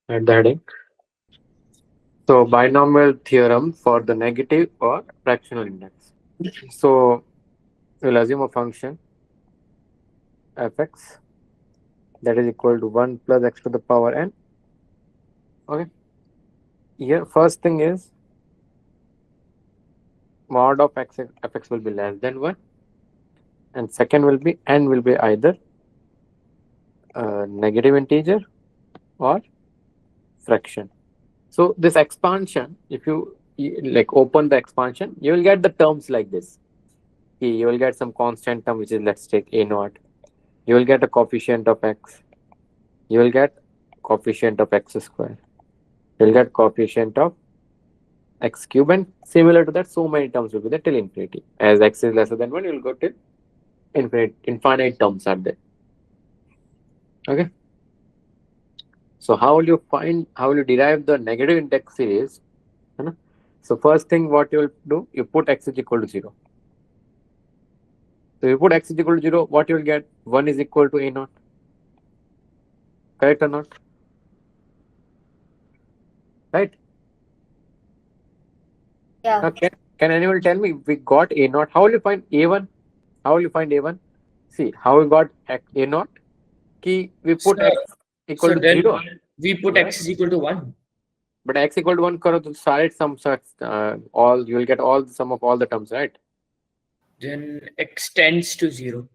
at the heading. So binomial theorem for the negative or fractional index. So we'll assume a function fx that is equal to 1 plus x to the power n. Okay. Here first thing is mod of fx will be less than 1, and second will be n will be either negative integer or fraction. So this expansion, if you like open the expansion, you will get the terms like this. You will get some constant term, which is, let's take a naught. You will get a coefficient of x. You will get coefficient of x square. You will get coefficient of x cube, and similar to that, so many terms will be there till infinity. As x is lesser than 1, you will go till infinite terms are there. Okay. So how will you derive the negative index series? So first thing what you will do, you put x is equal to 0. So you put x is equal to 0, what you will get? 1 is equal to a naught. Correct or not? Right? Yeah. Now can anyone tell me, we got a naught? How will you find a1? How will you find a1? See, how we got a naught? Key, we put So, x so equal to then 0. we put Yeah. x is equal to 1. But x equal to 1 karo to सारे sum all you will get all the sum of all the terms, right? Then x tends to 0.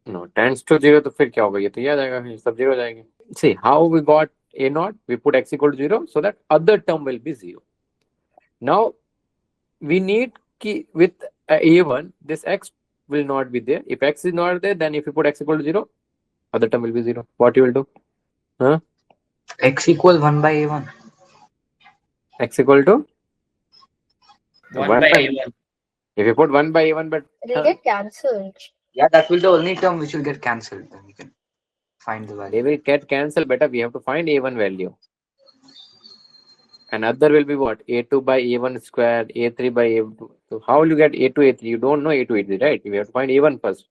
No, tends to 0 तो फिर क्या होगा? ये तो ये आ जाएगा, ये सब 0 हो जाएंगे. See, how we got a naught? We put x equal to 0 so that other term will be 0. Now we need with a1, this x will not be there. If x is not there, then if you put x equal to 0, other term will be 0. What you will do? Huh? X equal 1 by a1. X equal to 1 by a1. If you put 1 by a1, but It'll get cancelled. Yeah, that will be the only term which will get cancelled. Then you can find the they value. will get cancelled. Better we have to find a1 value. And other will be what? A2 by a1 squared, a3 by a2. So how will you get a2, a3? You don't know a2, a3, right? You have to find a1 first.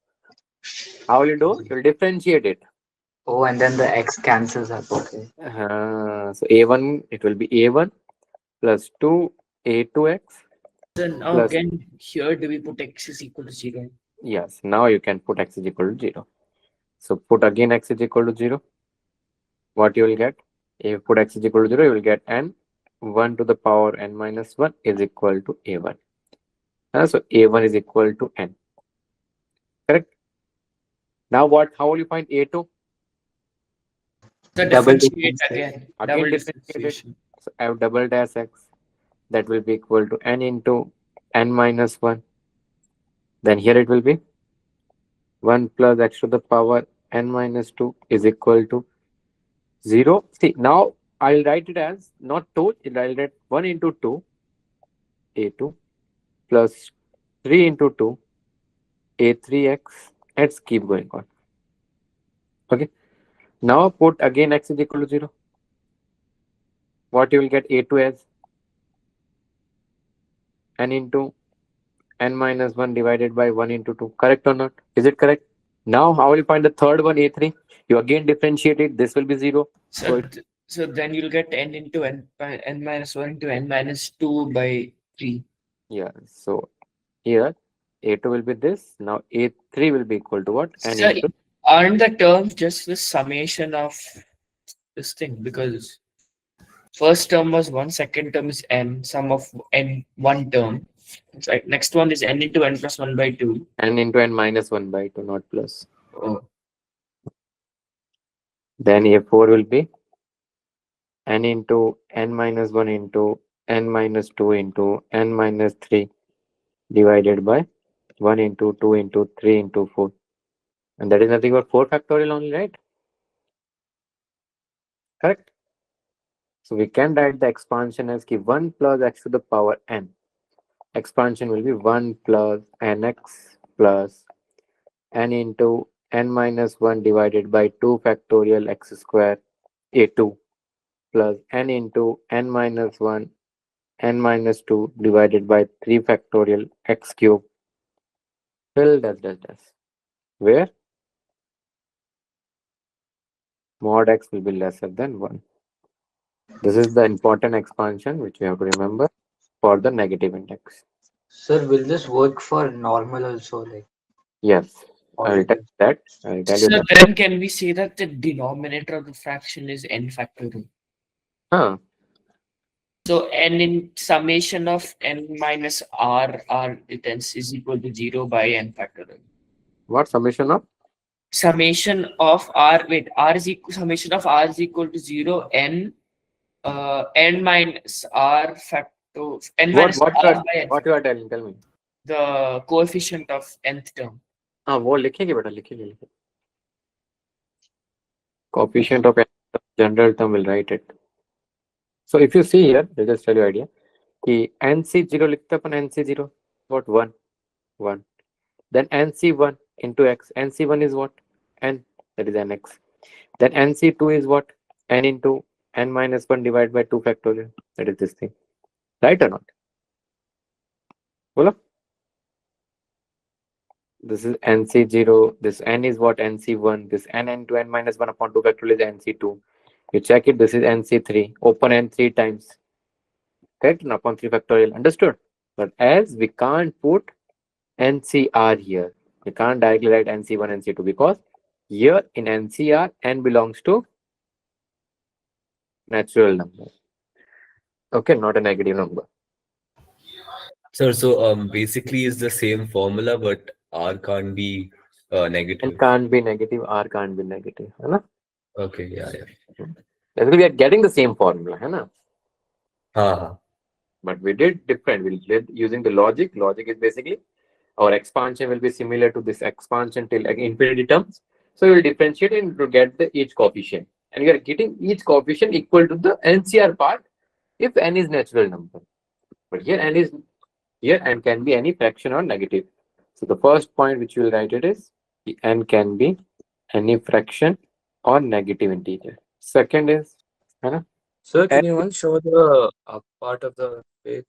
How will you do? You will differentiate it. Oh, and then the x cancels out. Okay. So a1, it will be a1 plus 2 a2x. So now Plus- again, here do we put x is equal to 0? Yes, now you can put x is equal to 0. So put again x is equal to 0. What you will get? If you put x is equal to 0, you will get n 1 to the power n minus 1 is equal to a1. So a1 is equal to n. Correct? Now what? How will you find a2? So Double differentiate differentiation. again. Double differentiate it. differentiation. So I have double dash x. That will be equal to n into n minus 1. Then here it will be 1 plus x to the power n minus 2 is equal to 0. See, now I'll write it as not 2. I'll write 1 into 2 a2 plus 3 into 2 a3x. Let's keep going on. Okay. Now put again x is equal to 0. What you will get a2 as n into n minus 1 divided by 1 into 2. Correct or not? Is it correct? Now how will you find the third one, a3? You again differentiate it. This will be 0. So, so then you'll get n into n minus 1 into n minus 2 by 3. Yeah. So here a2 will be this. Now a3 will be equal to what? N So into aren't the terms just the summation of this thing? Because first term was 1, second term is n, sum of n, one term. Right. Next one is n into n plus 1 by 2. n into n minus 1 by 2, not plus. Oh. Then a4 will be n into n minus 1 into n minus 2 into n minus 3 divided by 1 into 2 into 3 into 4. And that is nothing but 4 factorial only, right? Correct? So we can write the expansion as 1 plus x to the power n. Expansion will be 1 plus nx plus n into n minus 1 divided by 2 factorial x square a2 plus n into n minus 1 n minus 2 divided by 3 factorial x cube till dash. Where mod x will be lesser than 1. This is the important expansion which you have to remember for the negative index. Sir, will this work for normal also, like Yes, I will tell positive? you that. I will tell you So that. then can we say that the denominator of the fraction is n factorial? Huh. So n in summation of n minus r tends is equal to 0 by n factorial. What summation of Summation of r, wait, r is equal, summation of r is equal to 0 n n minus r factor n minus r by n what you are telling? Tell me. the coefficient of nth term. हाँ वो लिखेंगे बेटा लिखेंगे coefficient of general term will write it. So if you see here, I'll just tell you idea. कि NC0 लिखते अपन NC0 what 1 1 then NC1 into x NC1 is what n that is nx then NC2 is what n into n minus 1 divided by 2 factorial that is this thing right or not बोलो this is NC0 this n is what NC1 this n into n minus 1 upon 2 factorial is NC2 you check it this is NC3 open n 3 times correct and upon 3 factorial understood but as we can't put NCR here. You can't directly write NC1, NC2 because here in NCR, n belongs to natural number. Okay, not a negative number. Sir, so basically it's the same formula, but R can't be N negative. can't be negative, R can't be negative. है ना? Okay, yeah. Basically, we are getting the same formula. है ना? हाँ. But we did different. We did using the logic. Logic is basically our expansion will be similar to this expansion till like infinity terms. So we will differentiate and to get the each coefficient. And we are getting each coefficient equal to the NCR part if n is natural number. But here n is here n can be any fraction or negative. So the first point which you will write it is the n can be any fraction or negative integer. Second is Sir, can you once show the up part of the page?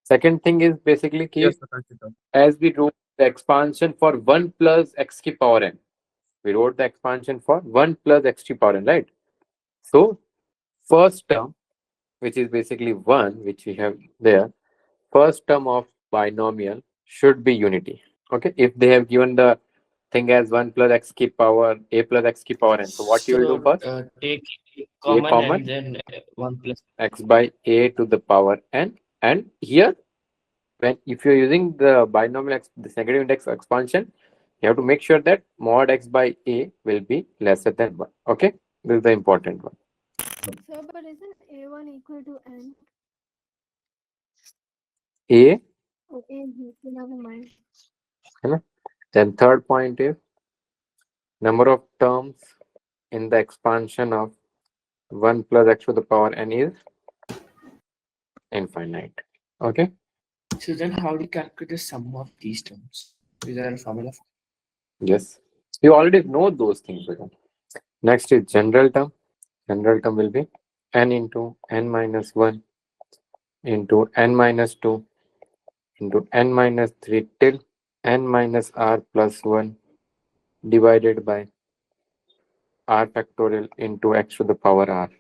second thing is basically Yes, key sir, continue. as we wrote the expansion for 1 plus x ki power n. We wrote the expansion for 1 plus x to power n, right? So first term, which is basically 1, which we have there, first term of binomial should be unity. Okay, if they have given the thing as 1 plus x ki power a plus x ki power n. So what you will do So first? take A common common and then 1 plus. x by a to the power n. And here, when if you're using the binomial this negative index expansion, you have to make sure that mod x by a will be lesser than 1. Okay, this is the important one. Sir, but isn't A1 equal to N? A, Oh, A, never mind. then third point is number of terms in the expansion of 1 plus x to the power n is infinite. Okay. So then how do you calculate the sum of these terms? Is there a formula? Yes. You already know those things. Okay? Next is general term. General term will be n into n minus 1 into n minus 2 into n minus 3 till n minus r plus 1 divided by r factorial into x to the power r.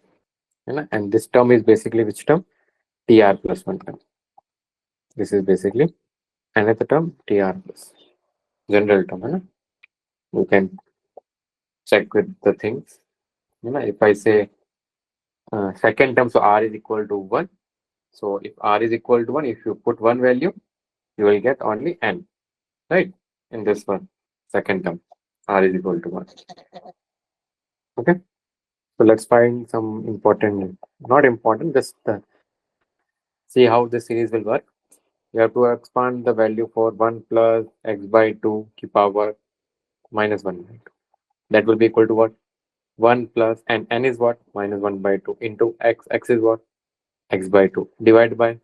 And this term is basically which term? tr plus 1 term. This is basically another term tr plus general term. You can check with the things. If I say second term, so r is equal to 1. So if r is equal to 1, if you put one value, you will get only n, right? In this one, second term, r is equal to 1. Okay. So let's find some important, not important, just see how the series will work. You have to expand the value for 1 plus x by 2 ki power minus 1 by 2. That will be equal to what? 1 plus and n is what? Minus 1 by 2 into x. X is what? X by 2 divided by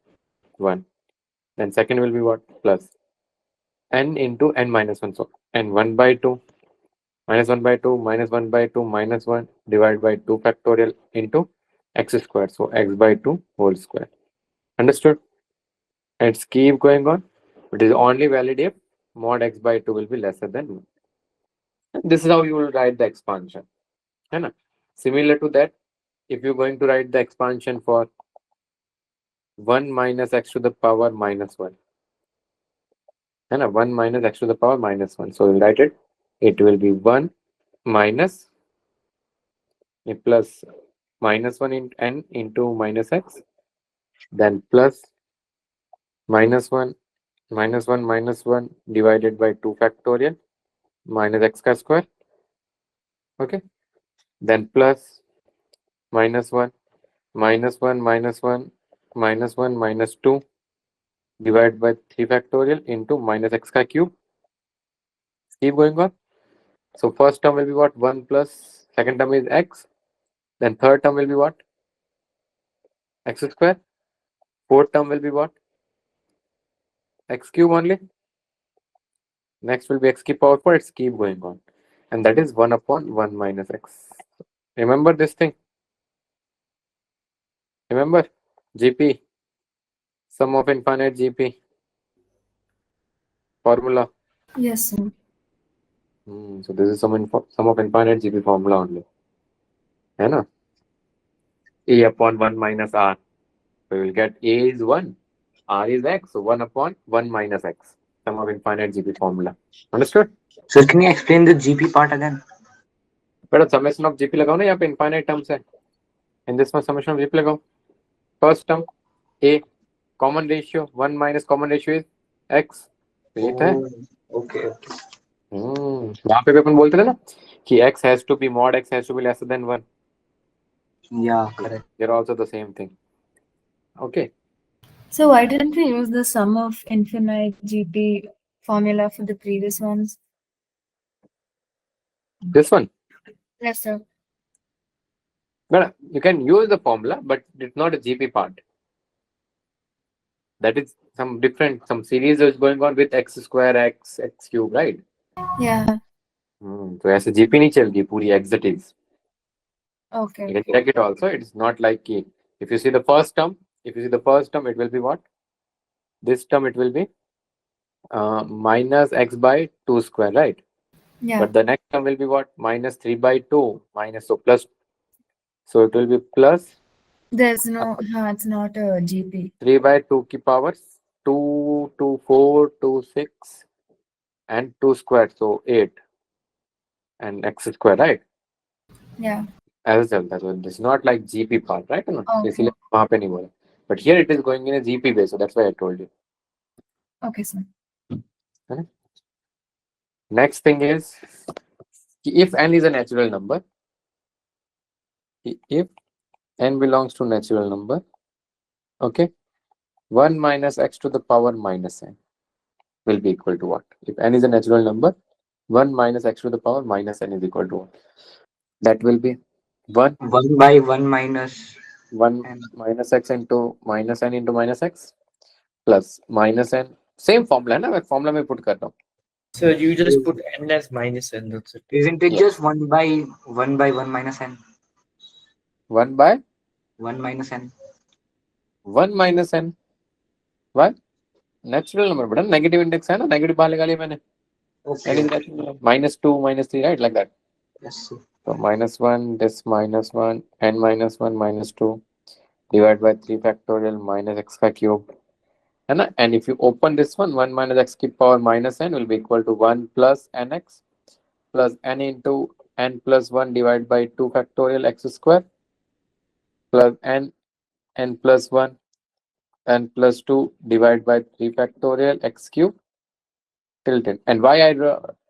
1. Then second will be what? Plus n into n minus 1. So n 1 by 2 minus 1 by 2 minus 1 by 2 minus 1 divided by 2 factorial into x square. So x by 2 whole square. Understood? Let's keep going on. It is only valid if mod x by 2 will be lesser than 1. And this is how you will write the expansion. Similar to that, if you're going to write the expansion for 1 minus x to the power minus 1, and 1 minus x to the power minus 1. So we'll write it. It will be 1 minus a plus minus 1 in n into minus x, then plus minus 1 minus 1 minus 1 divided by 2 factorial minus x square. Okay, then plus minus 1 minus 1 minus 1 minus 1 minus 2 divided by 3 factorial into minus x cube. Keep going on. So first term will be what? 1 plus, second term is x, then third term will be what? X square. Fourth term will be what? X cube only. Next will be x cube power 4. It's keep going on, and that is 1 upon 1 minus x. Remember this thing. Remember GP, sum of infinite GP formula. Yes, sir. So this is sum of infinite GP formula only. है ना? A upon 1 minus r. So we will get A is 1, r is x, so 1 upon 1 minus x. Sum of infinite GP formula. Understood? Sir, can you explain the GP part again? बेटा summation of GP लगाओ ना, यहाँ पे infinite terms है. In this one summation of GP लगाओ. First term A, common ratio 1 minus common ratio is x. ये है. Okay. यहाँ पे भी अपन बोलते थे ना कि x has to be mod x has to be lesser than 1. Yeah, correct. They're also the same thing. Okay. So why didn't we use the sum of infinite GP formula for the previous ones? This one. Yes, sir. But you can use the formula, but it's not a GP part. That is some different, some series is going on with x square, x cube, right? Yeah. So as a GP नहीं चलेगी पूरी exities. Okay. You can check it also. It's not like if you see the first term, it will be what? This term it will be minus x by 2 square, right? Yeah. But the next term will be what? Minus 3 by 2 minus, so plus. So it will be plus There's no, it's not a GP. 3 by 2 की power 2 to 4 to 6 and 2 square, so 8 and x square, right? Yeah. As well, so it's not like GP part, right? No? Okay. इसलिए वहाँ पे नहीं बोला. But here it is going in a GP base, so that's why I told you. Okay, sir. Next thing is, if n is a natural number, if n belongs to natural number, okay, 1 minus x to the power minus n will be equal to what? If n is a natural number, 1 minus x to the power minus n is equal to what? That will be 1 by 1 minus 1 n. minus x into minus n into minus x plus minus n. Same formula, ना? मैं formula में put कर रहा हूँ. So you just put n as minus n, that's it. Isn't it Yeah. just 1 by 1 minus n? 1 by 1 minus n. 1 minus n. Why? Natural number, but negative index है ना? Negative बाहर लगा लिया मैंने. Okay. N is natural number. Minus 2, minus 3, right? Like that. Yes, sir. So minus 1, this minus 1, n minus 1 minus 2 divided by 3 factorial minus x cube. And if you open this one, 1 minus x cube power minus n will be equal to 1 plus nx plus n into n plus 1 divided by 2 factorial x square plus n plus 1 n plus 2 divided by 3 factorial x cube till 10. And why I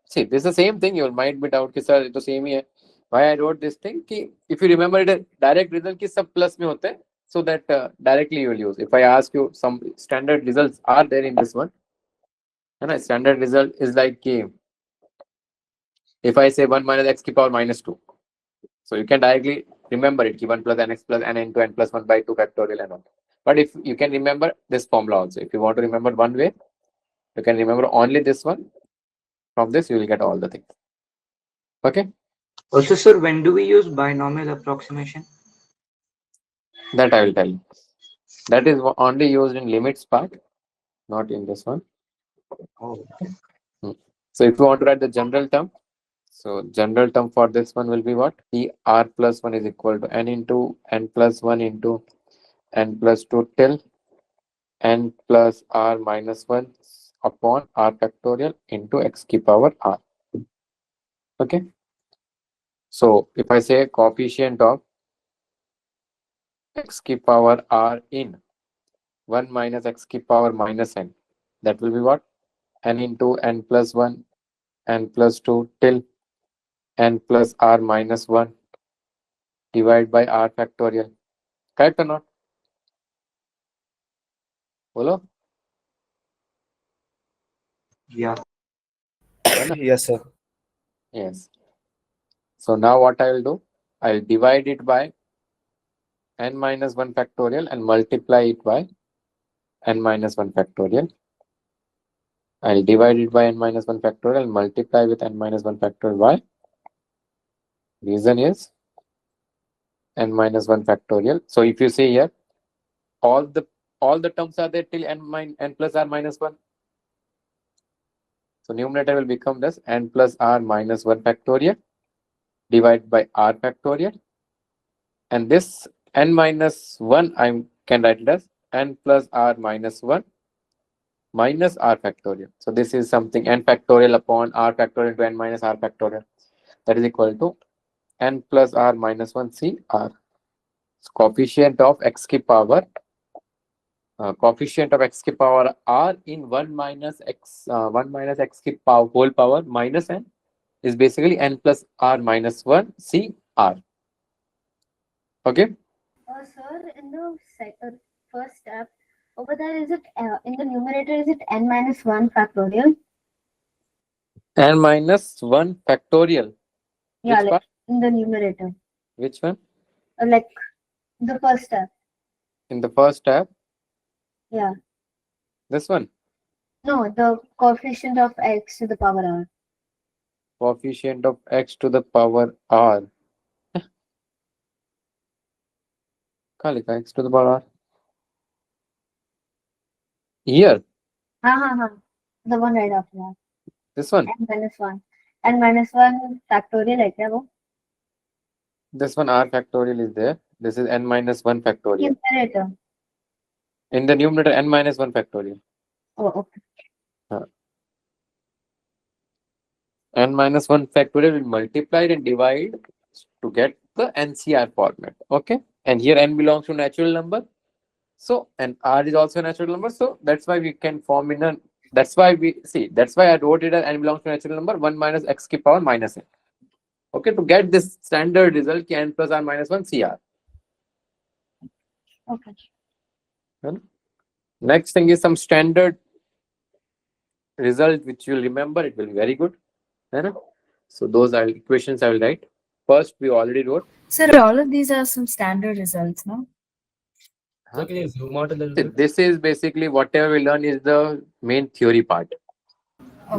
see this is the same thing. You might be doubt कि sir तो same ही है. Why I wrote this thing कि if you remember it, direct result की सब plus में होते हैं, so that directly you will use. If I ask you, some standard results are there in this one. And standard result is like कि if I say 1 minus x की power minus 2, so you can directly remember it कि 1 plus nx plus n into n plus 1 by 2 factorial and all. But if you can remember this formula also, if you want to remember one way, you can remember only this one. From this you will get all the things. Okay, Also, sir, when do we use binomial approximation? that I will tell you. That is only used in limits part, not in this one. Oh. So if you want to write the general term, So general term for this one will be what? P r plus 1 is equal to n into n plus 1 into n plus 2 till n plus r minus 1 upon r factorial into x ki power r. Okay. So if I say coefficient of x ki power r in 1 minus x ki power minus n, that will be what? N into n plus 1, n plus 2 till n plus r minus 1 divided by r factorial. Correct or not? Bolo? Yeah. Yes, sir. Yes. So now what I will do? I will divide it by n minus 1 factorial and multiply it by n minus 1 factorial. I will divide it by n minus 1 factorial and multiply with n minus 1 factorial. Why? Reason is n minus 1 factorial. So if you see here, all the terms are there till n plus r minus 1. So numerator will become this n plus r minus 1 factorial divided by r factorial. And this n minus 1, I can write it as n plus r minus 1 minus r factorial. So this is something n factorial upon r factorial into n minus r factorial. That is equal to n plus r minus 1 c r. So coefficient of x ki power r in 1 minus x ki power whole power minus n is basically n plus r minus 1 c r. Okay. Sir, in the first step, over there, is it in the numerator, is it n minus 1 factorial? N minus 1 factorial. Yeah, Which like part? in the numerator. Which one? Like the first step. In the first step, Yeah. this one. No, the coefficient of x to the power r. Coefficient of x to the power r. कहाँ लिखा x to the power r? Here, The one right after that. this one. N minus 1. N minus 1 factorial है क्या वो? This one r factorial is there. This is n minus 1 factorial. Numerator. In the numerator, n minus 1 factorial. Oh, okay. N minus 1 factorial will multiply and divide to get the NCR format. Okay. And here n belongs to natural number. So, and r is also a natural number. So that's why we can form in a, that's why I wrote it as n belongs to natural number 1 minus x ki power minus n. Okay. To get this standard result, n plus r minus 1 CR. Okay. Next thing is some standard result which you'll remember. It will be very good. So those are equations I will write. First, we already wrote. Sir, all of these are some standard results, no? So can you zoom out a little bit? This is basically whatever we learn is the main theory part.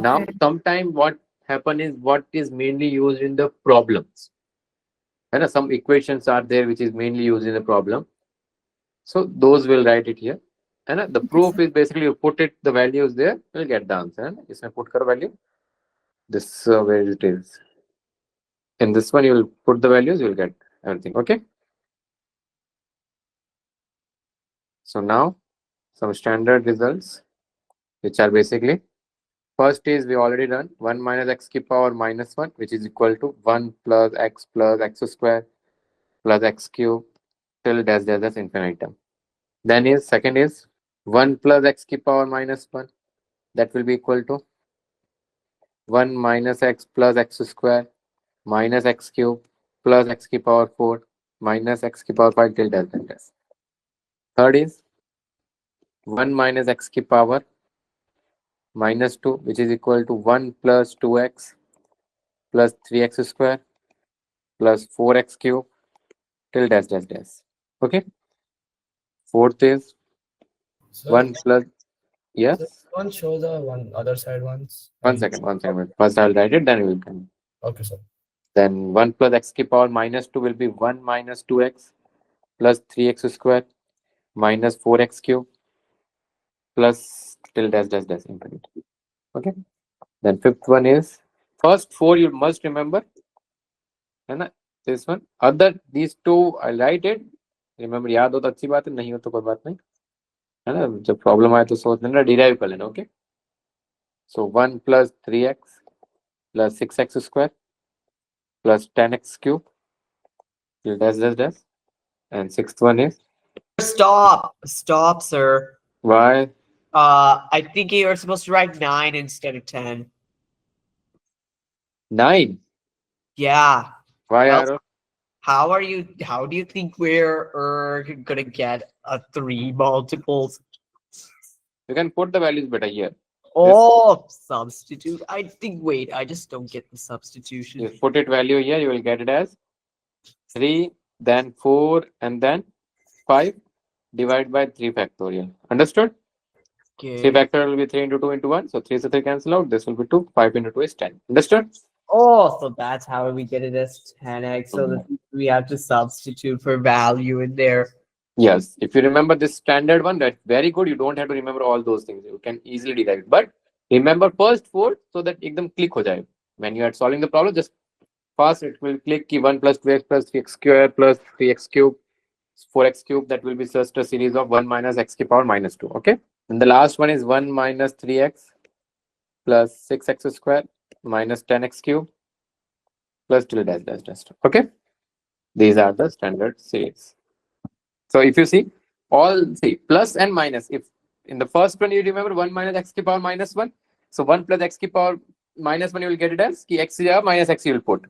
Now, Okay. sometime what happen is what is mainly used in the problems. Some equations are there which is mainly used in the problem. So those will write it here. And the proof is basically you put it the values there, you'll get the answer. Isme put kar value. This where it is. In this one, you will put the values, you will get everything. Okay. So now some standard results, which are basically first is we already done 1 minus x ki power minus 1, which is equal to 1 plus x square plus x cube till dash dash dash infinitum. Then is second is 1 plus x ki power minus 1, that will be equal to 1 minus x plus x square minus x cube plus x ki power 4 minus x ki power 5 till dash dash dash. Third is 1 minus x ki power minus 2, which is equal to 1 plus 2x plus 3x square plus 4x cube till dash dash dash. Okay. Fourth is So 1 plus, so yes. one show the one other side ones. One second. First I'll write it, then we will come. Okay, sir. Then 1 plus x ki power minus 2 will be 1 minus 2x plus 3x square minus 4x cube plus till dash dash dash infinity. Okay. Then fifth one is first 4 you must remember, है ना? This one, other these two I write it. Remember, याद हो तो अच्छी बात है, नहीं हो तो कोई बात नहीं, है ना? जब प्रॉब्लम आए तो सोच लेना, डिराइव कर लेना. Okay, so 1 plus 3x plus 6x square plus 10x cube till dash, and sixth one is Stop, sir. y. I think you are supposed to write 9 instead of 10. 9. Yeah. Why Else- arrow? How do you think we're gonna get a 3 multiples? You can put the values better here. Oh, substitute. Wait, I just don't get the substitution. You put it value here, you will get it as 3, then 4, and then 5 divided by 3 factorial. Understood? 3 Okay. factorial will be 3 into 2 into 1. So 3 to 3 cancel out. This will be 2. 5 into 2 is 10. Understood? Oh, so that's how we get it as 10x. So that we have to substitute for value in there. Yes. If you remember this standard one, that's very good. You don't have to remember all those things. You can easily derive it. But remember first 4 so that ekdam click ho jaye. When you are solving the problem, just fast it will click ki 1 plus 2x plus 3x square plus 3x cube, 4x cube. That will be just a series of 1 minus x ki power minus 2. Okay. And the last one is 1 minus 3x plus 6x square minus 10x cube plus till dash. Okay. These are the standard series. So if you see, plus and minus. If in the first one you remember 1 minus x ki power minus 1. So 1 plus x ki power minus 1 you will get it as ki x minus x you will put.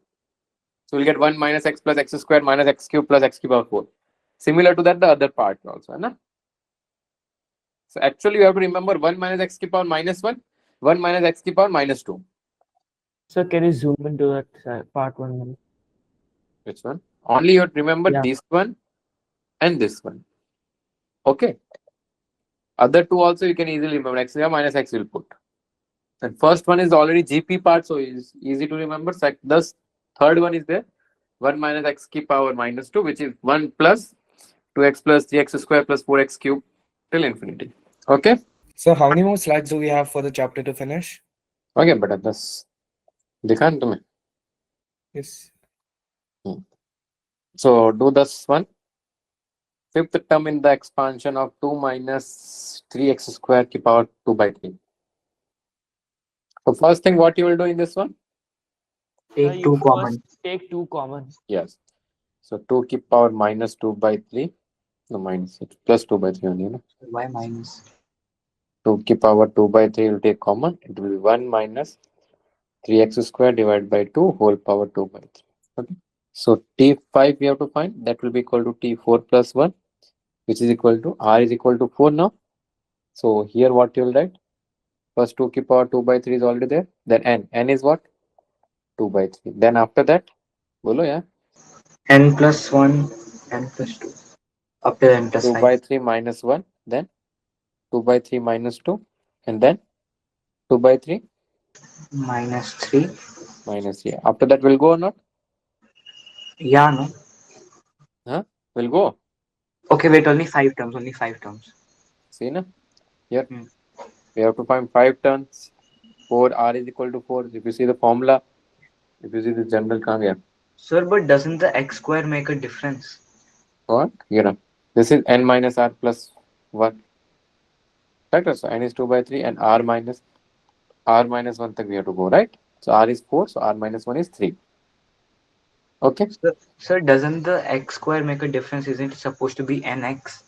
So we'll get 1 minus x plus x square minus x cube plus x ki power 4. Similar to that, the other part also. Na? So actually you have to remember 1 minus x ki power minus 1, 1 minus x ki power minus 2. So can you zoom into that part one? Which one? Only you have to remember Yeah. this one and this one. Okay. Other two also you can easily remember. X minus x you will put. And first one is already GP part, so it's easy to remember. Thus, third one is there. 1 minus x ki power minus 2, which is 1 plus 2x plus 3x square plus 4x cube till infinity. Okay. So how many more slides do we have for the chapter to finish? Okay, but that's दिखा ना तुम्हें. Yes. So do this one. Fifth term in the expansion of 2 minus 3x square ki power 2 by 3. So first thing what you will do in this one? Take 2 common. Take 2 common. Yes. So 2 ki power minus 2 by 3. No, minus it. Plus 2 by 3 only. No? Why minus? 2 ki power 2 by 3 will take common. It will be 1 minus 3x square divided by 2 whole power 2 by 3. Okay. So T5 we have to find. That will be equal to T4 plus 1, which is equal to R is equal to 4 now. So here what you will write? First 2 ki power 2 by 3 is already there. Then N. N is what? 2 by 3. Then after that, bolo yeah. N plus 1, N plus 2. Up to N plus 2 5. by 3 minus 1. Then 2 by 3 minus 2. And then 2 by 3 Minus 3. minus 3. After that will go or not? Yeah, no. Huh? Will go. Okay, wait, only 5 terms. Only 5 terms. See na? Here. Hmm. We have to find 5 terms. 4 R is equal to 4. If you see the formula, if you see the general term here. Sir, but doesn't the x square make a difference? What? Here. This is N minus R plus 1. Right? So N is 2 by 3 and R minus 1 tak we have to go, right? So R is 4. So R minus 1 is 3. Okay. Sir, doesn't the x square make a difference? Isn't it supposed to be nx?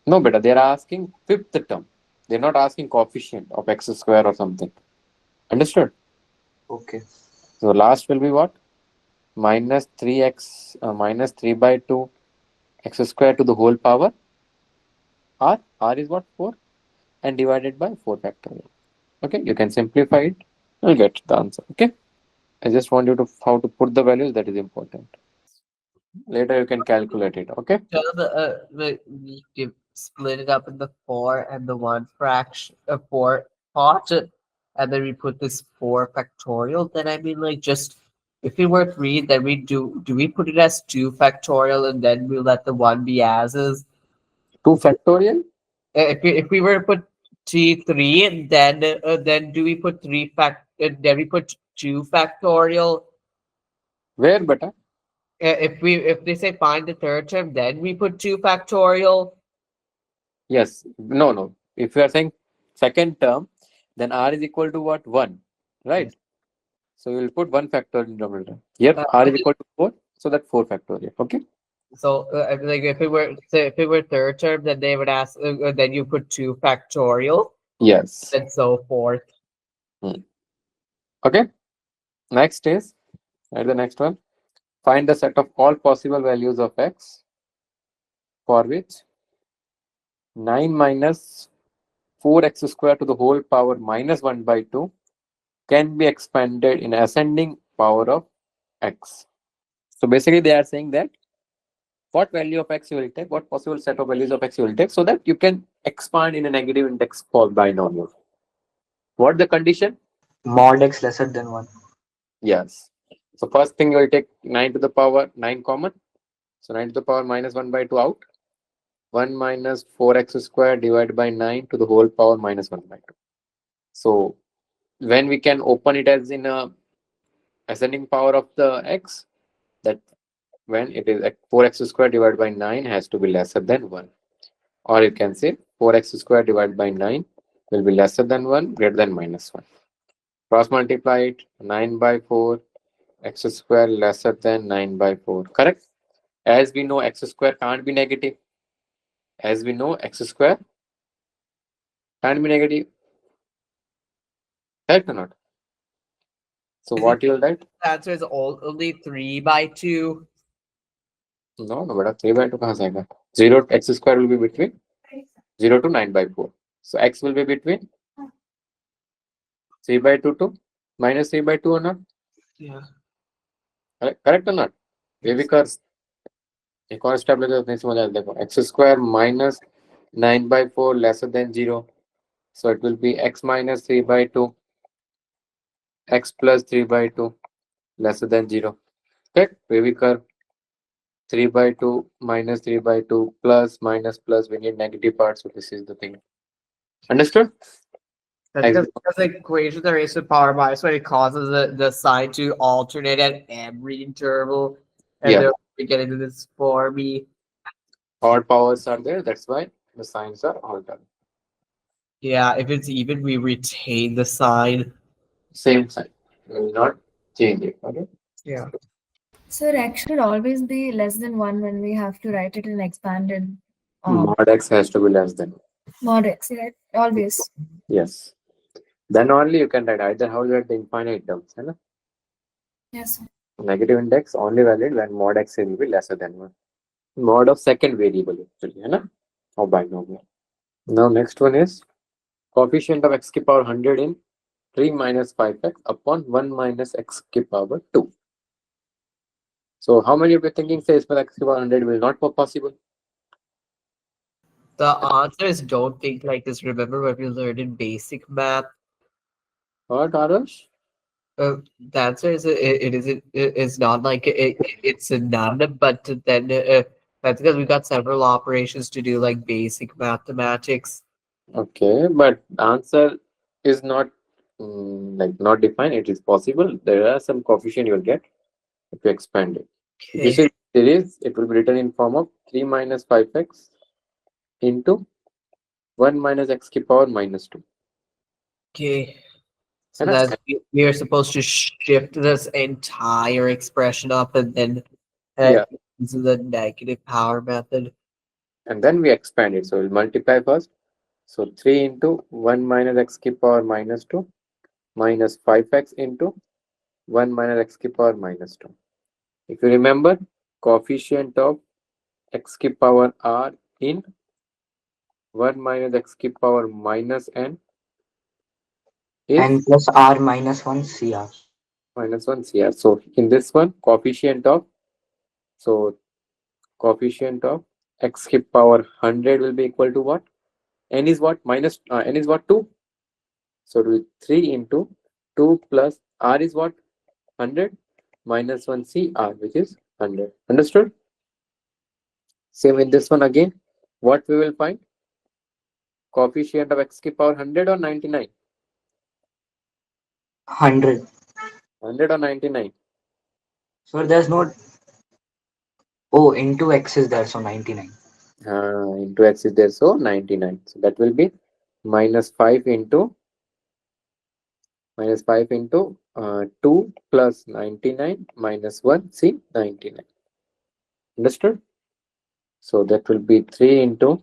No, beta. They are asking fifth term. They're not asking coefficient of x square or something. Understood? Okay. So last will be what? Minus 3x minus 3 by 2 x square to the whole power. R is what? 4 and divided by 4 factorial. Okay, you can simplify it. You'll get the answer. Okay. I just want you to how to put the values. That is important. Later you can calculate it. Okay. So we split it up into 4 and the 1 fraction, 4 part, and then we put this 4 factorial. Then I mean, like, just if we were 3, then we do we put it as 2 factorial and then we let the 1 be as is? 2 factorial. If we were to put T3, then do we put 3 then we put 2 factorial. Where, beta? If they say find the third term, then we put 2 factorial. Yes. No, no. If you are saying second term, then r is equal to what? 1. Right? So you will put 1 factorial in denominator. Here, r is equal to 4. So that 4 factorial. Okay? So like if it were third term, then they would ask. Then you put 2 factorial Yes. and so forth. Okay? Next is, write the next one. Find the set of all possible values of x for which 9 minus 4x square to the whole power minus 1 by 2 can be expanded in ascending power of x. So basically they are saying that what value of x you will take, what possible set of values of x you will take, so that you can expand in a negative index called binomial. What the condition? Mod x lesser than 1. Yes. So first thing you will take 9 to the power 9 common. So 9 to the power minus 1 by 2 out. 1 minus 4x square divided by 9 to the whole power minus 1 by 2. So when we can open it as in a ascending power of the x, that when it is 4x square divided by 9 has to be lesser than 1. Or you can say 4x square divided by 9 will be lesser than 1, greater than minus 1. Cross multiply it, 9 by 4, x square lesser than 9 by 4. Correct? As we know, x square can't be negative. As we know, x square can't be negative. Correct or not? So what you will write? The answer is only 3 by 2. No, no, beta. 3 by 2 kahan se aayega? 0 x square will be between 0 to 9 by 4. So x will be between 3 by 2 to minus 3 by 2 or not? Yeah. Correct or not? Baby curves. एक और step लेके नहीं समझ आया देखो x square minus 9 by 4 lesser than 0. So it will be x minus 3 by 2, x plus 3 by 2 lesser than 0. Okay, wavy curve 3 by 2 minus 3 by 2 plus minus plus. We need negative part, so this is the thing. Understood? That's because the equation are raised to the power minus when it causes the sign to alternate at every interval. And Yeah. then we get into this 4b. Odd powers are there, that's why the signs are altered. Yeah, if it's even, we retain the sign. Same sign. We will not change it. Okay. Yeah. So x should always be less than 1 when we have to write it in expanded Mod x has to be less than. mod x, right? Always. Yes. Then only you can write either how you write the infinite terms. Hai na? Yes. Negative index only valid when mod x will be lesser than 1. Mod of second variable actually, hai na? Or binomial. Now next one is coefficient of x ki power 100 in 3 minus 5x upon 1 minus x ki power 2. So how many of you thinking says for x ki power 100 will not be possible? The answer is don't think like this. Remember what we learned in basic math? What, Arash? The answer is it's not like it's a none, but then that's because we got several operations to do like basic mathematics. Okay, but answer is not like not defined. It is possible. There are some coefficient you will get if you expand it. If you say series, it will be written in form of 3 minus 5x into 1 minus x ki power minus 2. Okay. So And that we are supposed to shift this entire expression up and then yeah, into the negative power method. and then we expand it. So we'll multiply first. So 3 into 1 minus x ki power minus 2 minus 5x into 1 minus x ki power minus 2. If you remember, coefficient of x ki power r in 1 minus x ki power minus n is N plus R minus 1 CR. minus 1 CR. So in this one, coefficient of x ki power 100 will be equal to what? N is what? Minus n is what? 2. So it will be 3 into 2 plus r is what? 100 minus 1 CR, which is 100. Understood? Same with this one again. What we will find? Coefficient of x ki power 100 or 99? 100. 100 or 99? So there's no. Oh, into x is there, so 99. Into x is there, so 99. So that will be minus 5 into 2 plus 99 minus 1, see 99. Understood? So that will be 3 into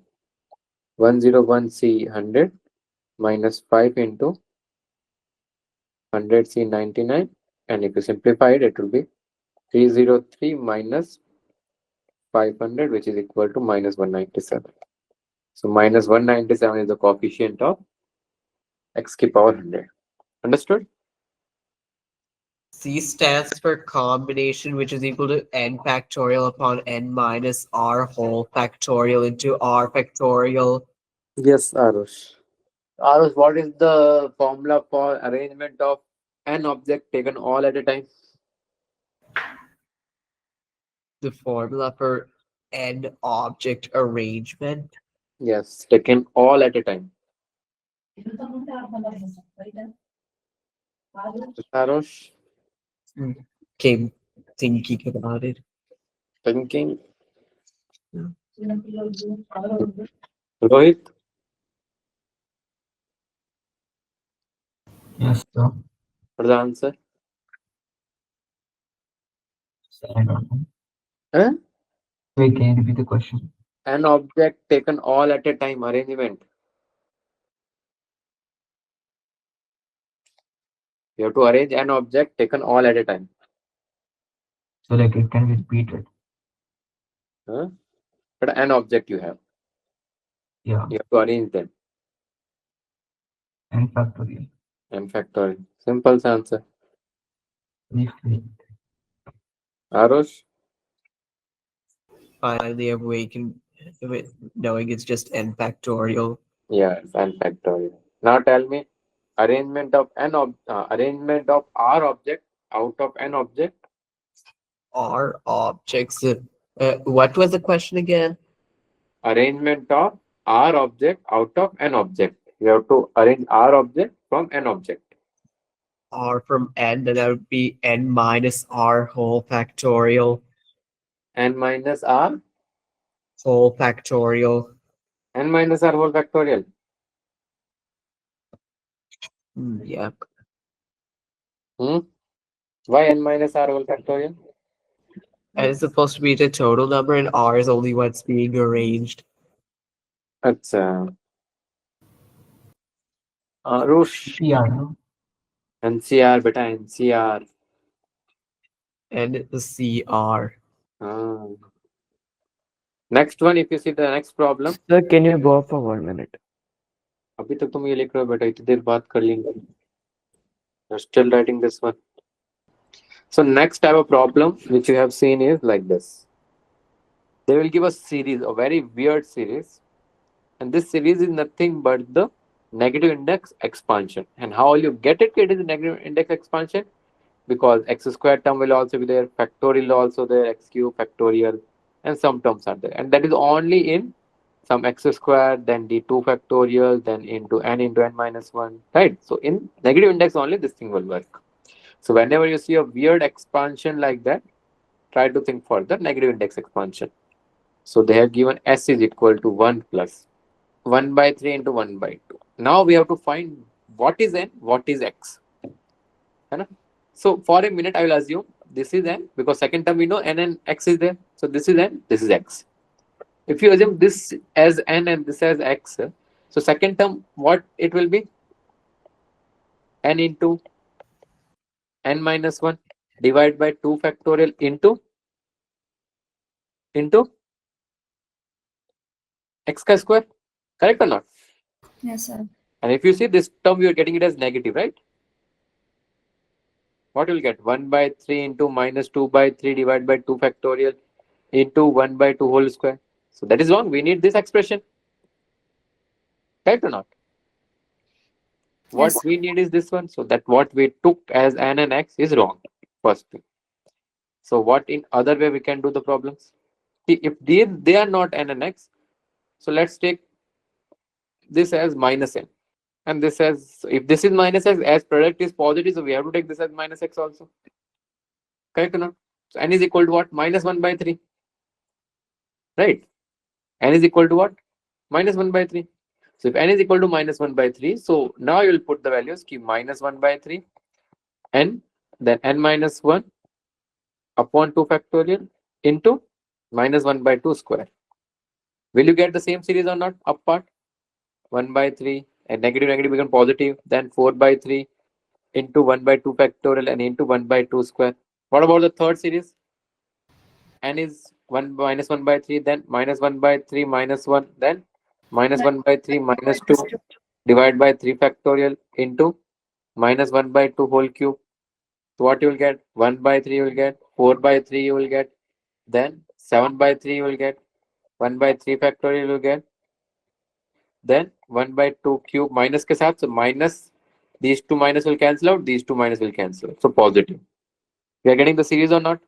101 C 100 minus 5 into 100 C 99, and if you simplify it, it will be 303 minus 500, which is equal to minus 197. So minus 197 is the coefficient of x to the power 100. Understood? C stands for combination, which is equal to n factorial upon n minus r whole factorial into r factorial. Yes, Arush. Arush, what is the formula for arrangement of an object taken all at a time? The formula for n object arrangement. Yes, taken all at a time. Arush, Came thinking about it. thinking. Rohit, Yes, sir. what's the answer? I don't know. Huh? Wait, can you repeat the question? An object taken all at a time arrangement. You have to arrange an object taken all at a time. So like it can be repeated. Huh? But an object you have. Yeah. You have to arrange them. N factorial. N factorial. Simple answer. Briefly. Arush, Finally awakened with knowing it's just n factorial. yes, n factorial. Now tell me, arrangement of arrangement of R object out of n object. R objects. What was the question again? Arrangement of R object out of n object. You have to arrange R object from n object. R from n, then that would be n minus r whole factorial. N minus R, Whole factorial. n minus R whole factorial. Yeah. Why n minus R whole factorial? N is supposed to be the total number, and r is only what's being arranged. Acha. Arush, Yeah, no? NCR, beta NCR. And the CR. Ah. Next one, if you see the next problem. Sir, can you go for 1 minute? अभी तक तुम ये लिख रहे हो बेटा, इतनी देर बात कर लेंगे. You're still writing this one. So next type of problem which you have seen is like this. They will give a series, a very weird series, and this series is nothing but the negative index expansion. And how will you get it? It is a negative index expansion because x squared term will also be there, factorial also there, x cube factorial, and some terms are there, and that is only in some x squared, then d2 factorial, then into n minus 1, right? So in negative index only this thing will work. So whenever you see a weird expansion like that, try to think for the negative index expansion. So they have given s is equal to 1 plus 1 by 3 into 1 by 2. Now we have to find what is n, what is x. So for a minute I will assume this is n, because second term we know n and x is there. So this is n, this is x. If you assume this as n and this as x, so second term what it will be? N into n minus 1 divided by 2 factorial into x square. Correct or not? Yes, sir. And if you see this term, you are getting it as negative, right? What you will get? 1 by 3 into minus 2 by 3 divided by 2 factorial into 1 by 2 whole square. So that is wrong. We need this expression. Correct or not? What Yes. we need is this one. So that what we took as n and x is wrong. First thing. So what in other way we can do the problems? See, if they are not n and x, so let's take this as minus n. and this as, if this is minus x, as product is positive, so we have to take this as minus x also. Correct or not? So n is equal to what? Minus 1 by 3. Right? N is equal to what? Minus 1 by 3. So if n is equal to minus 1 by 3, so now you will put the values, keep minus 1 by 3, n, then n minus 1 upon 2 factorial into minus 1 by 2 square. Will you get the same series or not? Up part 1 by 3 and negative negative become positive, then 4 by 3 into 1 by 2 factorial and into 1 by 2 square. What about the third series? N is 1 minus 1 by 3, then minus 1 by 3 minus 1, then minus 1 by 3 minus 2 divided by 3 factorial into minus 1 by 2 whole cube. So what you will get? 1 by 3 you will get, 4 by 3 you will get, then 7 by 3 you will get, 1 by 3 factorial you will get, then 1 by 2 cube minus के साथ, so minus, these two minus will cancel out, these two minus will cancel out, so positive. We are getting the series or not?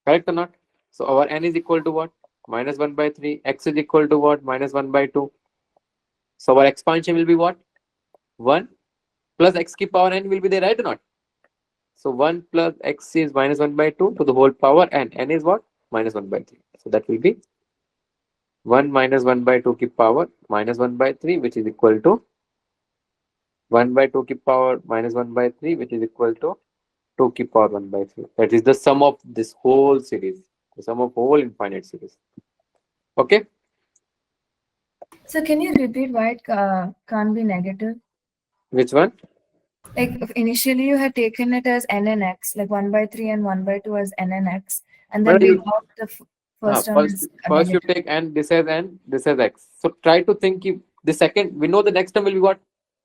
Correct or not? So our n is equal to what? Minus 1 by 3. X is equal to what? Minus 1 by 2. So our expansion will be what? 1 plus x ki power n will be there, right or not? So 1 plus x is minus 1 by 2 to the whole power n. N is what? Minus 1 by 3. So that will be 1 minus 1 by 2 ki power minus 1 by 3, which is equal to 1 by 2 ki power minus 1 by 3, which is equal to 2 ki power 1 by 3. That is the sum of this whole series, the sum of whole infinite series. Okay? So can you repeat why it can't be negative? Which one? Like initially you had taken it as n and x, like 1 by 3 and 1 by 2 as n and x, and then But we you- got the first one first, is a first you negative. take n, this as n, this as x. So try to think if the second, we know the next term will be what?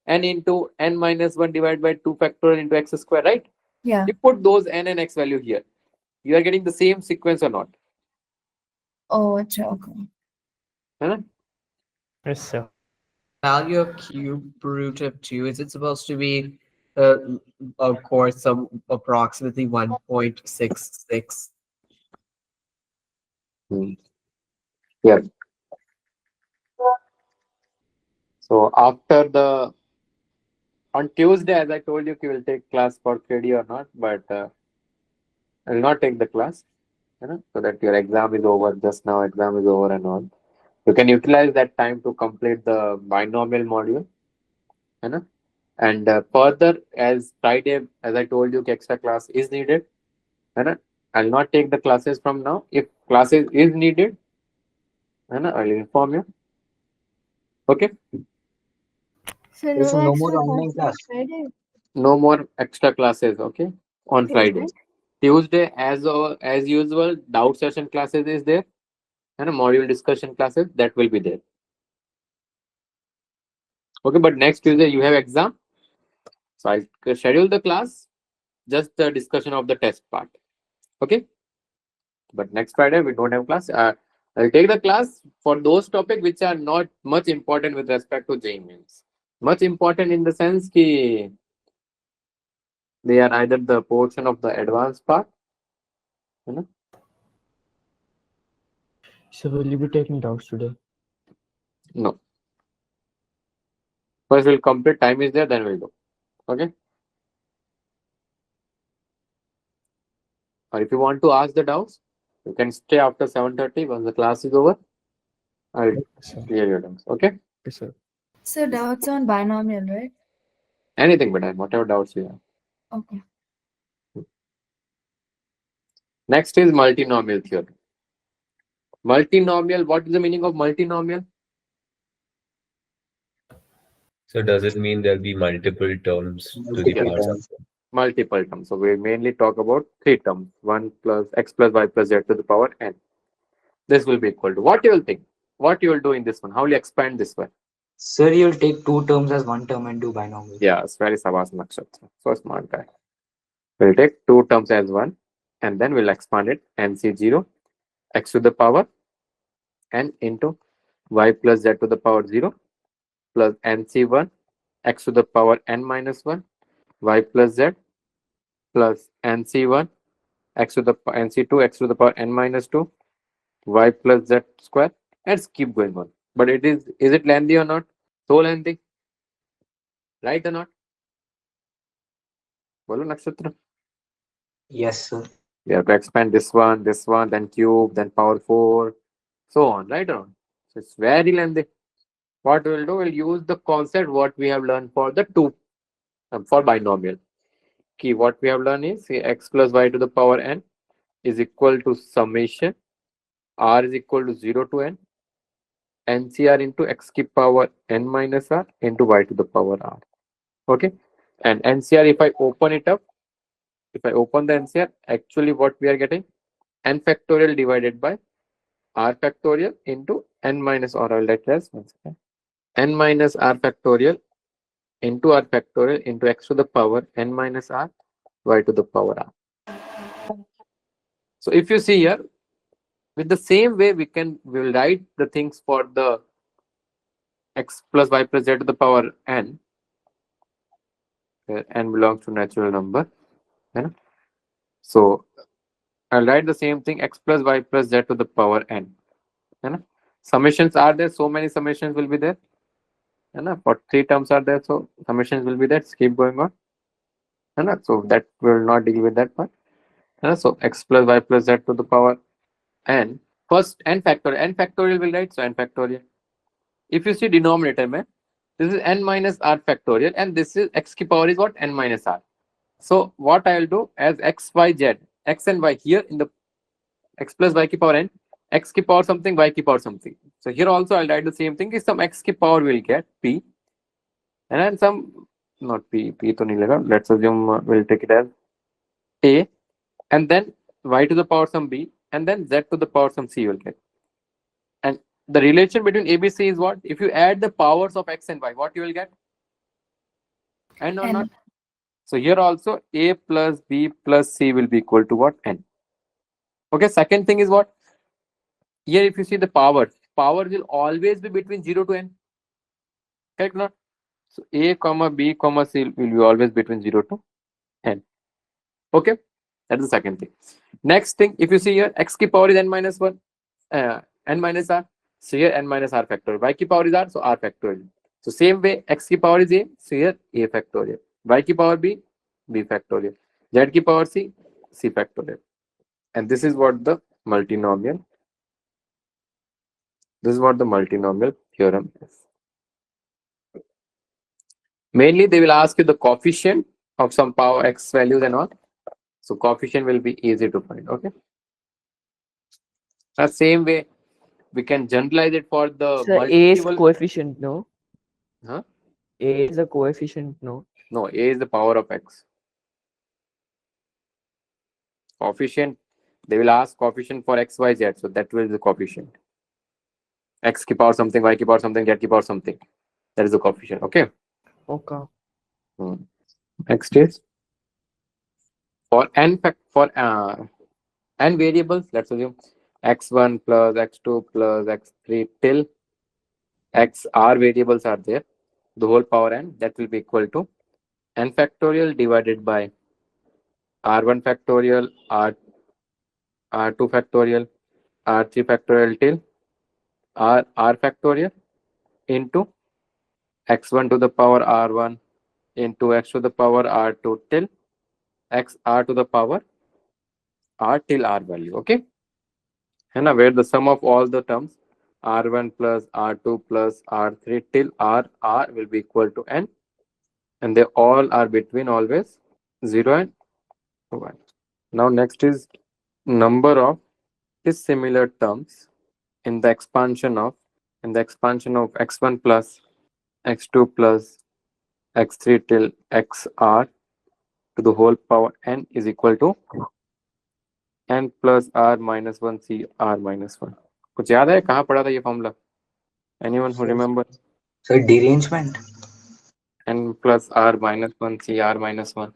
N into n minus 1 divided by 2 factorial into x square, right? Yeah. You put those n and x value here. You are getting the same sequence or not? Oh, acha, okay. Huh? Yes, sir. Value of cube root of 2, is it supposed to be, of course, some approximately 1.66? Yeah. So after the, on Tuesday, as I told you, you will take class for KD or not, but I will not take the class, so that your exam is over. Just now, exam is over and all. You can utilize that time to complete the binomial module, and further, as Friday, as I told you, extra class is needed. I'll not take the classes from now. If classes is needed, I'll inform you. Okay. So Okay, so no no extra more online classes class. Friday. No more extra classes. Okay. On Friday. Tuesday, as usual, doubt session classes is there, and a module discussion classes that will be there. Okay, but next Tuesday you have exam, so I'll schedule the class, just the discussion of the test part. Okay, but next Friday we don't have class. I'll take the class for those topics which are not much important with respect to JEE Mains. Much important in the sense that they are either the portion of the advanced part. So will you be taking doubts today? No. First we'll complete, time is there, then we'll do. Okay. Or if you want to ask the doubts, you can stay after 7:30 once the class is over. I'll Sir. clear your doubts. Okay. Yes, sir. So doubts on binomial, right? Anything, but whatever doubts you have. Okay. Next is multinomial theorem. Multinomial, what is the meaning of multinomial? So does it mean there'll be multiple terms to the Multiple power terms. of Multiple terms. So we mainly talk about three terms. 1 plus x plus y plus z to the power n. This will be equal to, what you will think? What you will do in this one? How will you expand this one? Sir, you'll take two terms as one term and do binomial. Yeah, it's very Savas Nakshatra. So smart guy. We'll take two terms as one, and then we'll expand it. NC0 x to the power n into y plus z to the power 0 plus NC1 x to the power n minus 1 y plus z plus NC1 x to the NC2 x to the power n minus 2 y plus z square, and keep going on. But is it lengthy or not? So lengthy. right or not? Bolo nakshatra. Yes, sir. We have to expand this one, then cube, then power 4, so on, right or not? So it's very lengthy. What we'll do, we'll use the concept what we have learned for the for binomial. Key, what we have learned is x plus y to the power n is equal to summation r is equal to 0 to n ncr into x to the power n minus r into y to the power r. Okay, and ncr, if I open it up, if I open the ncr, actually what we are getting, n factorial divided by r factorial into n minus r. I'll let as n minus r factorial into r factorial into x to the power n minus r y to the power r. So if you see here, with the same way we will write the things for the x plus y plus z to the power n, where n belongs to natural number. Right? So I'll write the same thing, x plus y plus z to the power n. Right? Summations are there, so many summations will be there. Right? For 3 terms are there, so summations will be there. Let's keep going on. Right? So that we will not deal with that part. Right? So x plus y plus z to the power n. First n factorial will write, so n factorial. If you see denominator, man, this is n minus r factorial, and this is x ki power is what? N minus r. So what I will do as x, y, z, x and y here in the x plus y ki power n, x ki power something, y ki power something. So here also I'll write the same thing. Is some x ki power will get p, and then some not p to nahi laga. Let's assume we'll take it as a, and then y to the power some b, and then z to the power some c will get. And the relation between ABC is what? If you add the powers of x and y, what you will get? N or N. not? So here also a plus b plus c will be equal to what? N. Okay, second thing is what? Here if you see the power will always be between 0 to n. Correct not? So a comma b comma c will be always between 0 to n. Okay, that's the second thing. Next thing, if you see here, x ki power is n minus 1, n minus r. So here n minus r factorial. Y ki power is r, so r factorial. So same way, x ki power is a, so here a factorial. Y ki power b, b factorial. Z ki power c, c factorial. And this is what the multinomial. This is what the multinomial theorem is. Mainly, they will ask you the coefficient of some power x values and all. So coefficient will be easy to find. Okay. The same way, we can generalize it for the So A is multiple. coefficient, no? Huh? A is a coefficient, no? No, a is the power of x. Coefficient, they will ask coefficient for x, y, z. So that will be the coefficient. X ki power something, y ki power something, z ki power something. That is the coefficient. Okay. Okay. Next is for n n variables. Let's assume x1 plus x2 plus x3 till xr variables are there. The whole power n, that will be equal to n factorial divided by r1 factorial, r2 factorial, r3 factorial till r factorial into x1 to the power r1 into x to the power r2 till x r to the power r till r value. Okay, and now where the sum of all the terms r1 plus r2 plus r3 till r will be equal to n, and they all are between always 0 and 1. Now next is number of dissimilar terms in the expansion of x1 plus x2 plus x3 till xr to the whole power n is equal to n plus r minus 1 c r minus 1. कुछ याद है कहाँ पढ़ा था ये formula? Anyone who remember? So derangement. n plus r minus 1 c r minus 1.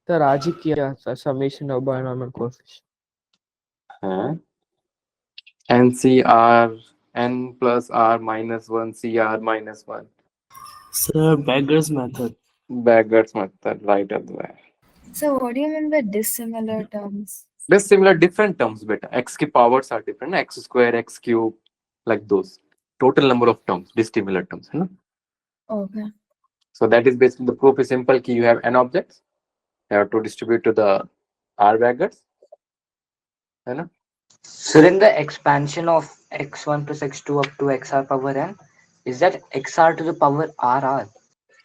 So Raji kiya summation of binomial coefficient. हाँ? n c r n plus r minus 1 c r minus 1. Sir, beggar's method. Beggar's method, right up there. So what do you mean by dissimilar terms? Dissimilar, different terms, beta. X ki powers are different. X square, x cube, like those. Total number of terms, dissimilar terms. है ना? Okay. So that is basically the proof is simple. Key you have n objects. You have to distribute to the r brackets. You know? So then the expansion of x1 plus x2 up to xr power n, is that xr to the power rr?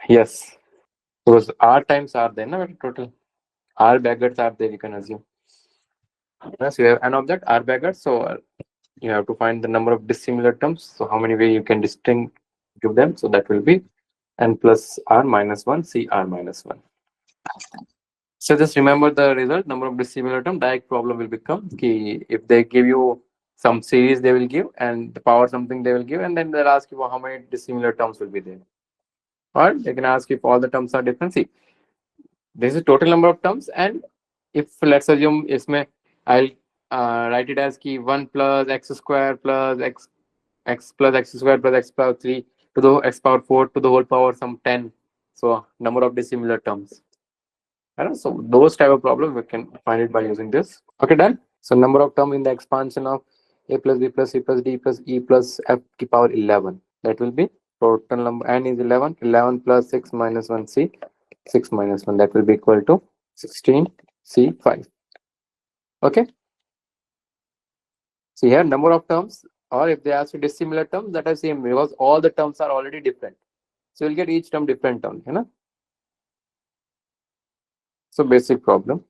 Yes. Because r times r then total. R brackets are there, you can assume. Yes, you have an object, R bracket. So you have to find the number of dissimilar terms. So how many way you can distinct give them? So that will be n plus r minus 1, c r minus 1. So just remember the result, number of dissimilar term. Direct problem will become key. If they give you some series, they will give, and the power something they will give, and then they'll ask you how many dissimilar terms will be there. Or they can ask if all the terms are different. See, this is total number of terms, and if let's assume इसमें I'll write it as key 1 plus x square plus x plus x square plus x power 3 to the x power 4 to the whole power some 10. So number of dissimilar terms. I don't know, so those type of problem we can find it by using this. Okay, done. So number of term in the expansion of a plus b plus c plus d plus e plus f to power 11. That will be total number n is 11. 11 plus 6 minus 1 c. 6 minus 1, that will be equal to 16 c5. Okay. So here number of terms, or if they ask you dissimilar terms, that are same because all the terms are already different. So you'll get each term different term, you know. So basic problem.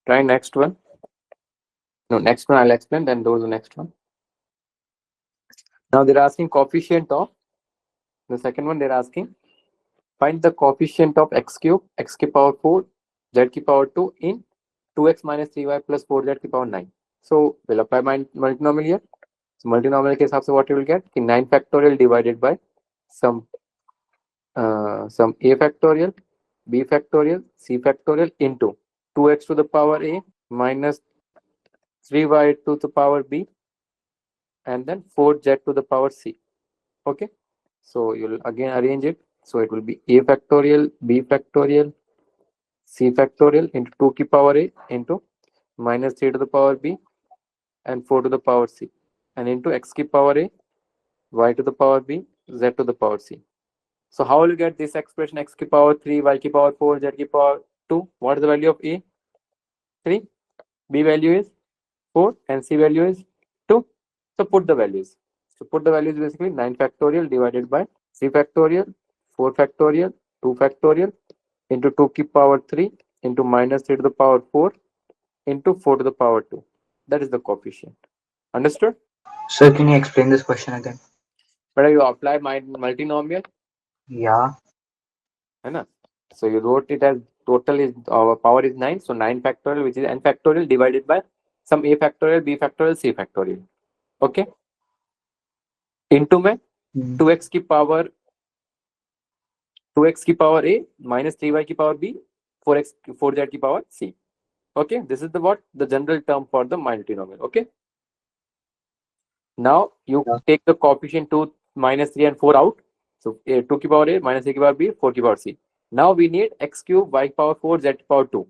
Try next one. No, next one I'll explain, then those the next one. Now they're asking coefficient of the second one. They're asking find the coefficient of x cube, x ki power 4, z ki power 2 in 2x minus 3y plus 4z ki power 9. So we'll apply my multinomial here. So multinomial के हिसाब से what you will get कि 9 factorial divided by some a factorial, b factorial, c factorial into 2x to the power a minus 3y to the power b and then 4z to the power c. Okay, so you'll again arrange it. So it will be a factorial, b factorial, c factorial into 2 ki power a into minus 3 to the power b and 4 to the power c and into x ki power a, y to the power b, z to the power c. So how will you get this expression x ki power 3, y ki power 4, z ki power 2? What is the value of a? 3. B value is 4 and c value is 2. So put the values. So put the values basically 9 factorial divided by 3 factorial, 4 factorial, 2 factorial into 2 ki power 3 into minus 3 to the power 4 into 4 to the power 2. That is the coefficient. Understood? Sir, can you explain this question again? But you apply my multinomial, Yeah. है ना? So you wrote it as total is our power is 9. So 9 factorial, which is n factorial divided by some a factorial, b factorial, c factorial. Okay. Into में 2x की power 2x की power a minus 3y की power b 4z की power c. Okay. This is the what the general term for the multinomial. Okay. Now you take the coefficient 2, minus 3 and 4 out. So 2 की power a minus 3 की power b 4 की power c. Now we need x cube, y power 4, z power 2.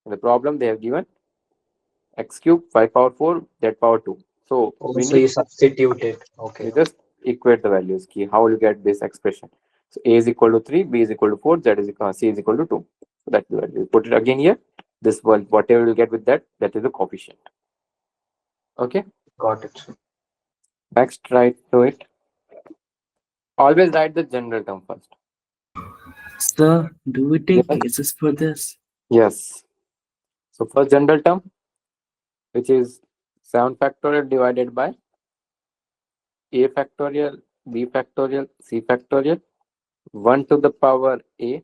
In the problem they have given x cube, y power 4, z power 2. So we So need you substitute it. Okay. you just equate the values. Key how will you get this expression? So a is equal to 3, b is equal to 4, z is equal c is equal to 2. So that's the value. Put it again here. This one, whatever you get with that, that is the coefficient. Okay. Got it. Next, write to it. Always write the general term first. Sir, do we take Yes. cases for this? Yes. So first general term, which is 7 factorial divided by a factorial, b factorial, c factorial, 1 to the power a,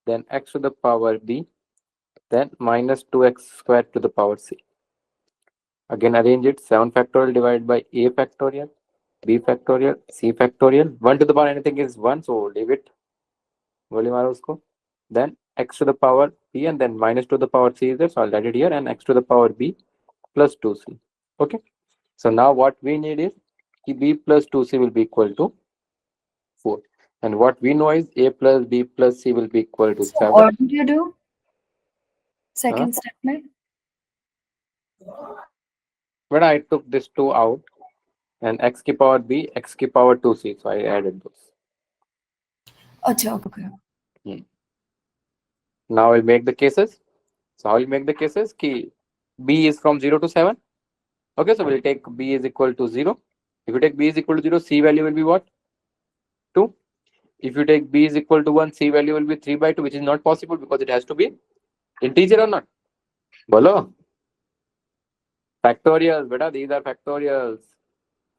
then x to the power b, then minus 2x squared to the power c. Again arrange it, 7 factorial divided by a factorial, b factorial, c factorial, 1 to the power anything is 1, so leave it. गोली मारो उसको. Then x to the power b and then minus to the power c is there, so I'll write it here, and x to the power b plus 2c. Okay. So now what we need is b plus 2c will be equal to 4. And what we know is a plus b plus c will be equal to So 7. what did you do? Second step में? But I took this 2 out and x ki power b, x ki power 2c. So I added those. Acha, okay. Now I'll make the cases. So I'll make the cases ki b is from 0 to 7. Okay, so we'll take b is equal to 0. If you take b is equal to 0, c value will be what? 2. If you take b is equal to 1, c value will be 3 by 2, which is not possible because it has to be integer or not. Bolo. Factorials, beta, these are factorials.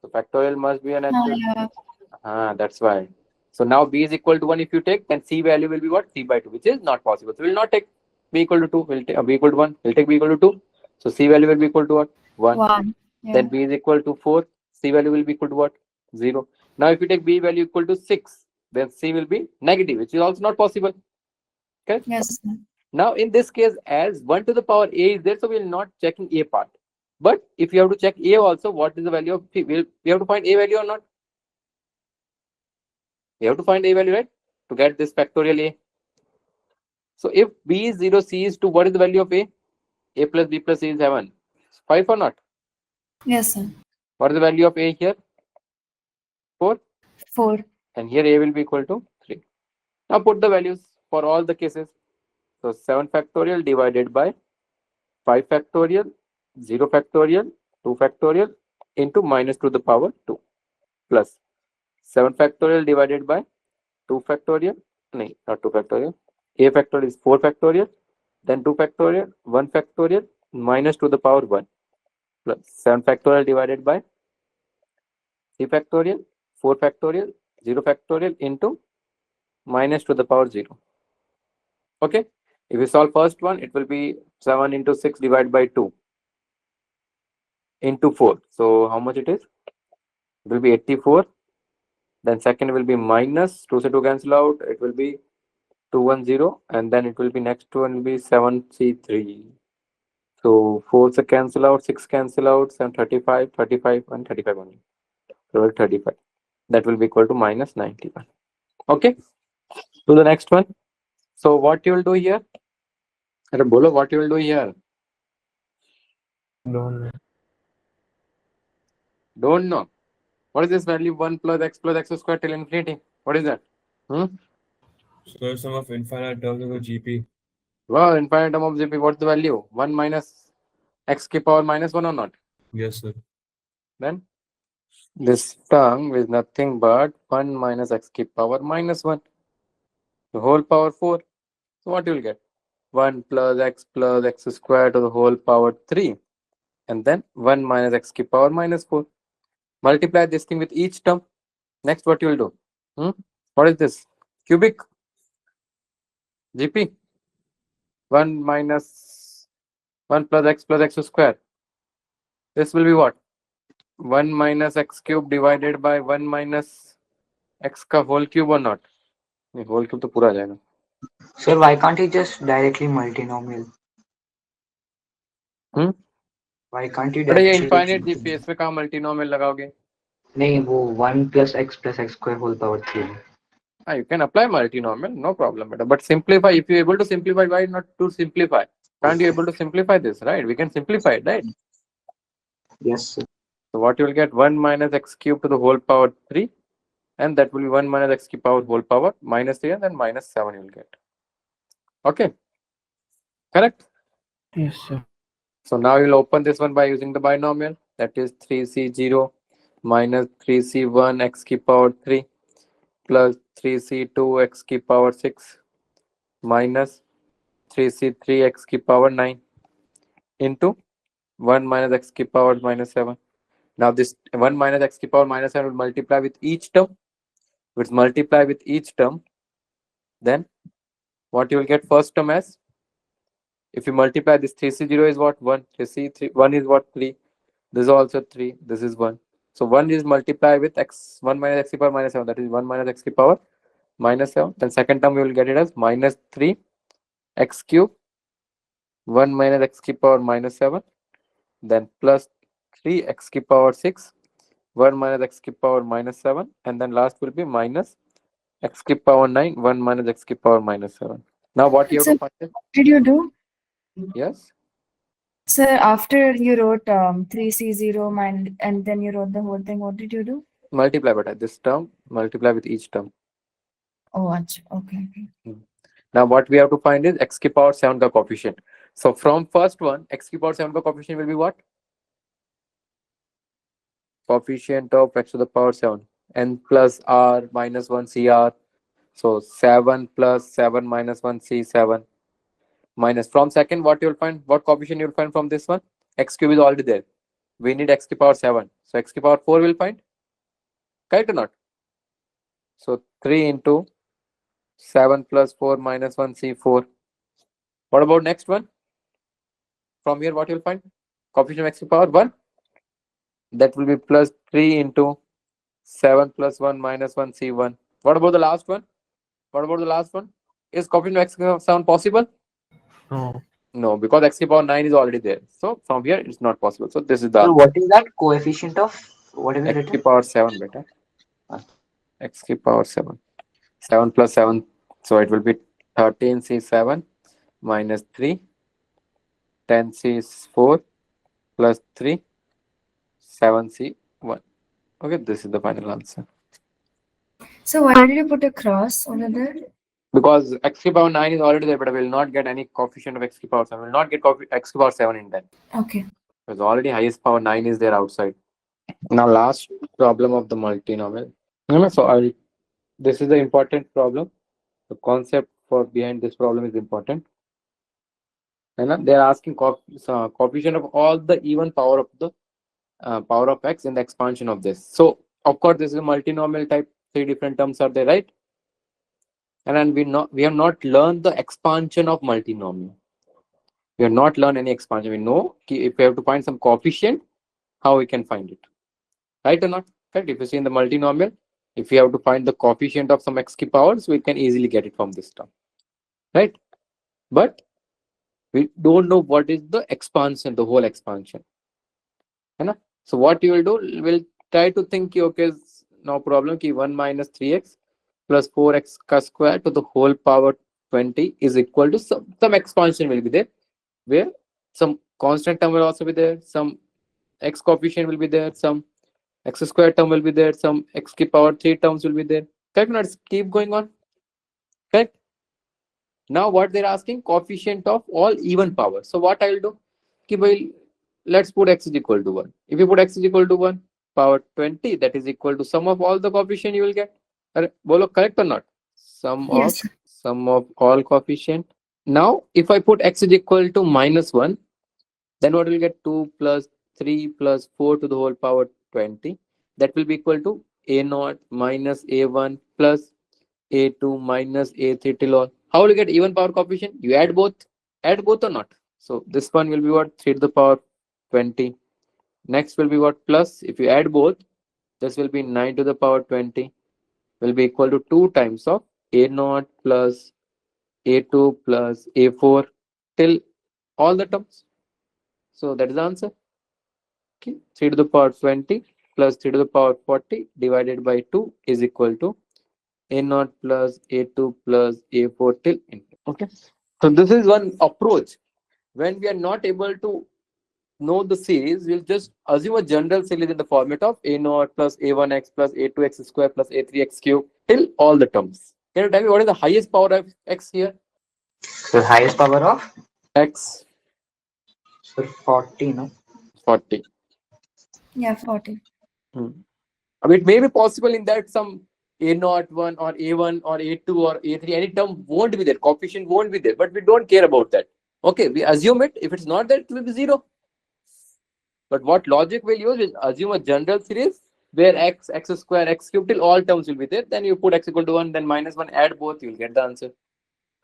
So factorial must be a natural. Yeah. That's why. So now b is equal to 1 if you take, then c value will be what? 3 by 2, which is not possible. So we'll not take b equal to 2, we'll take b equal to 1, we'll take b equal to 2. So c value will be equal to what? 1. 1. Yeah. Then b is equal to 4, c value will be equal to what? 0. Now if you take b value equal to 6, then c will be negative, which is also not possible. Okay? Yes. Now in this case, as 1 to the power a is there, so we'll not checking a part. But if you have to check a also, what is the value of p? We have to find a value or not? We have to find a value, right? To get this factorial a. So if b is 0, c is 2, what is the value of a? A plus b plus c is 7. 5 or not? Yes, sir. What is the value of a here? 4. 4. And here a will be equal to 3. Now put the values for all the cases. So 7 factorial divided by 5 factorial, 0 factorial, 2 factorial into minus to the power 2 plus 7 factorial divided by 2 factorial, no, not 2 factorial, a factorial is 4 factorial, then 2 factorial, 1 factorial, minus to the power 1 plus 7 factorial divided by 3 factorial, 4 factorial, 0 factorial into minus to the power 0. Okay, if we solve first one, it will be 7 into 6 divided by 2 into 4. So how much it is? It will be 84. Then second will be minus 2 to 2 cancel out. It will be 210, and then it will be next one will be 7C3. So 4 se cancel out, 6 cancel out, 7 35, 35 and 35 only. So 35. That will be equal to minus 91. Okay. To the next one. So what you will do here? Bolo, what you will do here? Don't know. What is this value? 1 plus x squared till infinity. What is that? So sum of infinite terms of the GP. Well, infinite term of GP, what's the value? 1 minus x ki power minus 1 or not? Yes, sir. Then this term is nothing but 1 minus x ki power minus 1. The whole power 4. So what you will get? 1 plus x squared to the whole power 3. And then 1 minus x ki power minus 4. Multiply this thing with each term. Next, what you will do? What is this? Cubic GP. 1 minus 1 plus x squared. This will be what? 1 minus x cube divided by 1 minus x का whole cube or not? नहीं, whole cube तो पूरा आ जाएगा. Sir, why can't he just directly multinomial? Why can't you अरे ये directly infinite GP, इसमें कहाँ multinomial लगाओगे? नहीं, वो 1 plus x square whole power 3. You can apply multinomial, no problem. But simplify, if you're able to simplify, why not to simplify? Can't you able to simplify this, right? We can simplify it, right? Yes, sir. So what you will get? 1 minus x cube to the whole power 3. And that will be 1 minus x cube power whole power minus 3, and then minus 7 you will get. Okay. Correct? Yes, sir. So now you'll open this one by using the binomial. That is 3c0 minus 3c1 x cube power 3 plus 3c2 x cube power 6 minus 3c3 x cube power 9 into 1 minus x cube power minus 7. Now this 1 minus x cube power minus 7 will multiply with each term. If it's multiply with each term, then what you will get first term as, if you multiply this 3c0 is what? 1. 3c3 1 is what? 3. This is also 3. This is 1. So 1 is multiplied with x 1 minus x power minus 7. That is 1 minus x power minus 7. Then second term we will get it as minus 3 x cube 1 minus x power minus 7. Then plus 3 x power 6 1 minus x power minus 7. And then last will be minus x power 9 1 minus x power minus 7. Now what you have So, to find is, what did you do? yes, Sir, after you wrote 3c0 and then you wrote the whole thing, what did you do? multiply by this term, multiply with each term. Oh, acha. Okay. Now what we have to find is x की power 7 का coefficient. So from first one, x की power 7 का coefficient will be what? Coefficient of x to the power 7. N plus r minus 1 cr. So 7 plus 7 minus 1 c7. Minus from second, what you'll find? What coefficient you'll find from this one? X cube is already there. We need x की power 7. So x की power 4 will find. Correct or not? So 3 into 7 plus 4 minus 1 c4. What about next one? From here, what you'll find? Coefficient of x to the power 1. That will be plus 3 into 7 plus 1 minus 1 c1. What about the last one? What about the last one? Is coefficient of x to the power 7 possible? No. No, because x to the power 9 is already there. So from here, it's not possible. So this is the So what is that coefficient of whatever x to written? the power 7, beta. X to the power 7. 7 plus 7. So it will be 13c7 minus 3. 10c4 plus 3. 7c1. Okay, this is the final answer. So why did you put a cross over there? Because x to the power 9 is already there, but I will not get any coefficient of x to the power 7. I will not get x to the power 7 in that. Okay. Because already highest power 9 is there outside. Now last problem of the multinomial. So this is the important problem. The concept for behind this problem is important. And they are asking coefficient of all the even power of the power of x in the expansion of this. So of course this is a multinomial type. 3 different terms are there, right? And then we have not learned the expansion of multinomial. We have not learned any expansion. We know if we have to find some coefficient, how we can find it, right or not? Correct. If you see in the multinomial, if we have to find the coefficient of some x ki powers, we can easily get it from this term, right? But we don't know what is the expansion, the whole expansion. So what you will do, we'll try to think, okay, no problem, ki 1 minus 3x plus 4x square to the whole power 20 is equal to some expansion will be there, where some constant term will also be there, some x coefficient will be there, some x square term will be there, some x ki power 3 terms will be there. Correct? Let's keep going on. Correct? Now what they're asking, coefficient of all even powers. So what I will do, let's put x is equal to 1. If you put x is equal to 1, power 20, that is equal to sum of all the coefficient you will get. Bolo, correct or not? Sum Yes. of all coefficient. Now if I put x is equal to minus 1, then what will get? 2 plus 3 plus 4 to the whole power 20. That will be equal to a0 minus a1 plus a2 minus a3 till all. How will you get even power coefficient? You add both. Add both or not? So this one will be what? 3 to the power 20. Next will be what? Plus. If you add both, this will be 9 to the power 20. Will be equal to 2 times of a0 plus a2 plus a4 till all the terms. So that is the answer. Okay. 3 to the power 20 plus 3 to the power 40 divided by 2 is equal to a0 plus a2 plus a4 till infinity. Okay. So this is one approach. When we are not able to know the series, we'll just assume a general series in the format of a0 plus a1x plus a2x square plus a3x cube till all the terms. Can you tell me what is the highest power of x here? The highest power of X. so 40, no? 40. Yeah, 40. It may be possible in that some a01 or a1 or a2 or a3, any term won't be there, coefficient won't be there, but we don't care about that. Okay, we assume it. If it's not there, it will be 0. But what logic we'll use is assume a general series where x square, x cube till all terms will be there. Then you put x equal to 1, then minus 1, add both, you'll get the answer.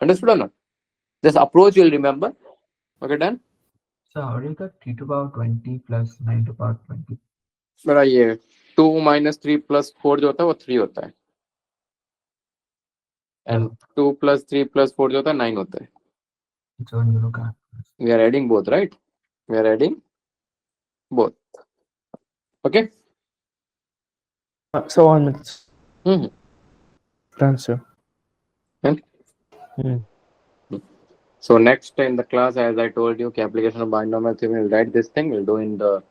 Understood or not? This approach you'll remember. Okay, done? So how do you get 3 to power 20 plus 9 to power 20? मेरा ये 2 minus 3 plus 4 जो होता है वो 3 होता है, and 2 plus 3 plus 4 जो होता है 9 होता है. So you look at We are adding both, right? We are adding both. Okay. So on minutes. Mhm. Answer. And so next in the class, as I told you, application of binomial theorem, we'll write this thing. We'll do in the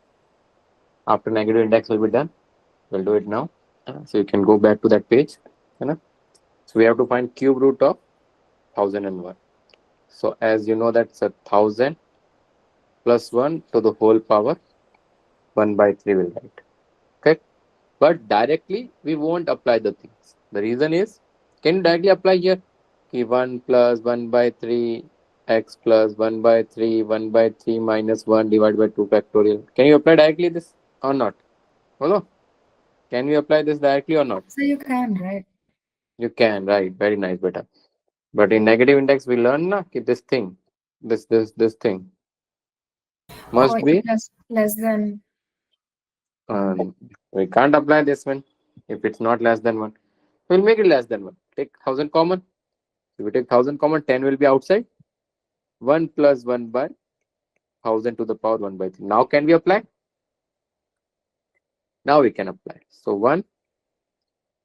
after negative index will be done. We'll do it now. So you can go back to that page. You know? So we have to find cube root of 1001. So as you know, that's 1000 plus 1 to the whole power 1 by 3 will write. Okay. But directly we won't apply the things. The reason is, can you directly apply here? 1 plus 1 by 3 x plus 1 by 3 1 by 3 minus 1 divided by 2 factorial. Can you apply directly this or not? Hello? Can we apply this directly or not? So you can, right? You can, right? Very nice, beta. But in negative index, we learn na ki this thing, this thing must be. Less than. We can't apply this one if it's not less than 1. We'll make it less than 1. Take 1000 common. If we take 1000 common, 10 will be outside. 1 plus 1 by 1000 to the power 1 by 3. Now can we apply? Now we can apply. So 1,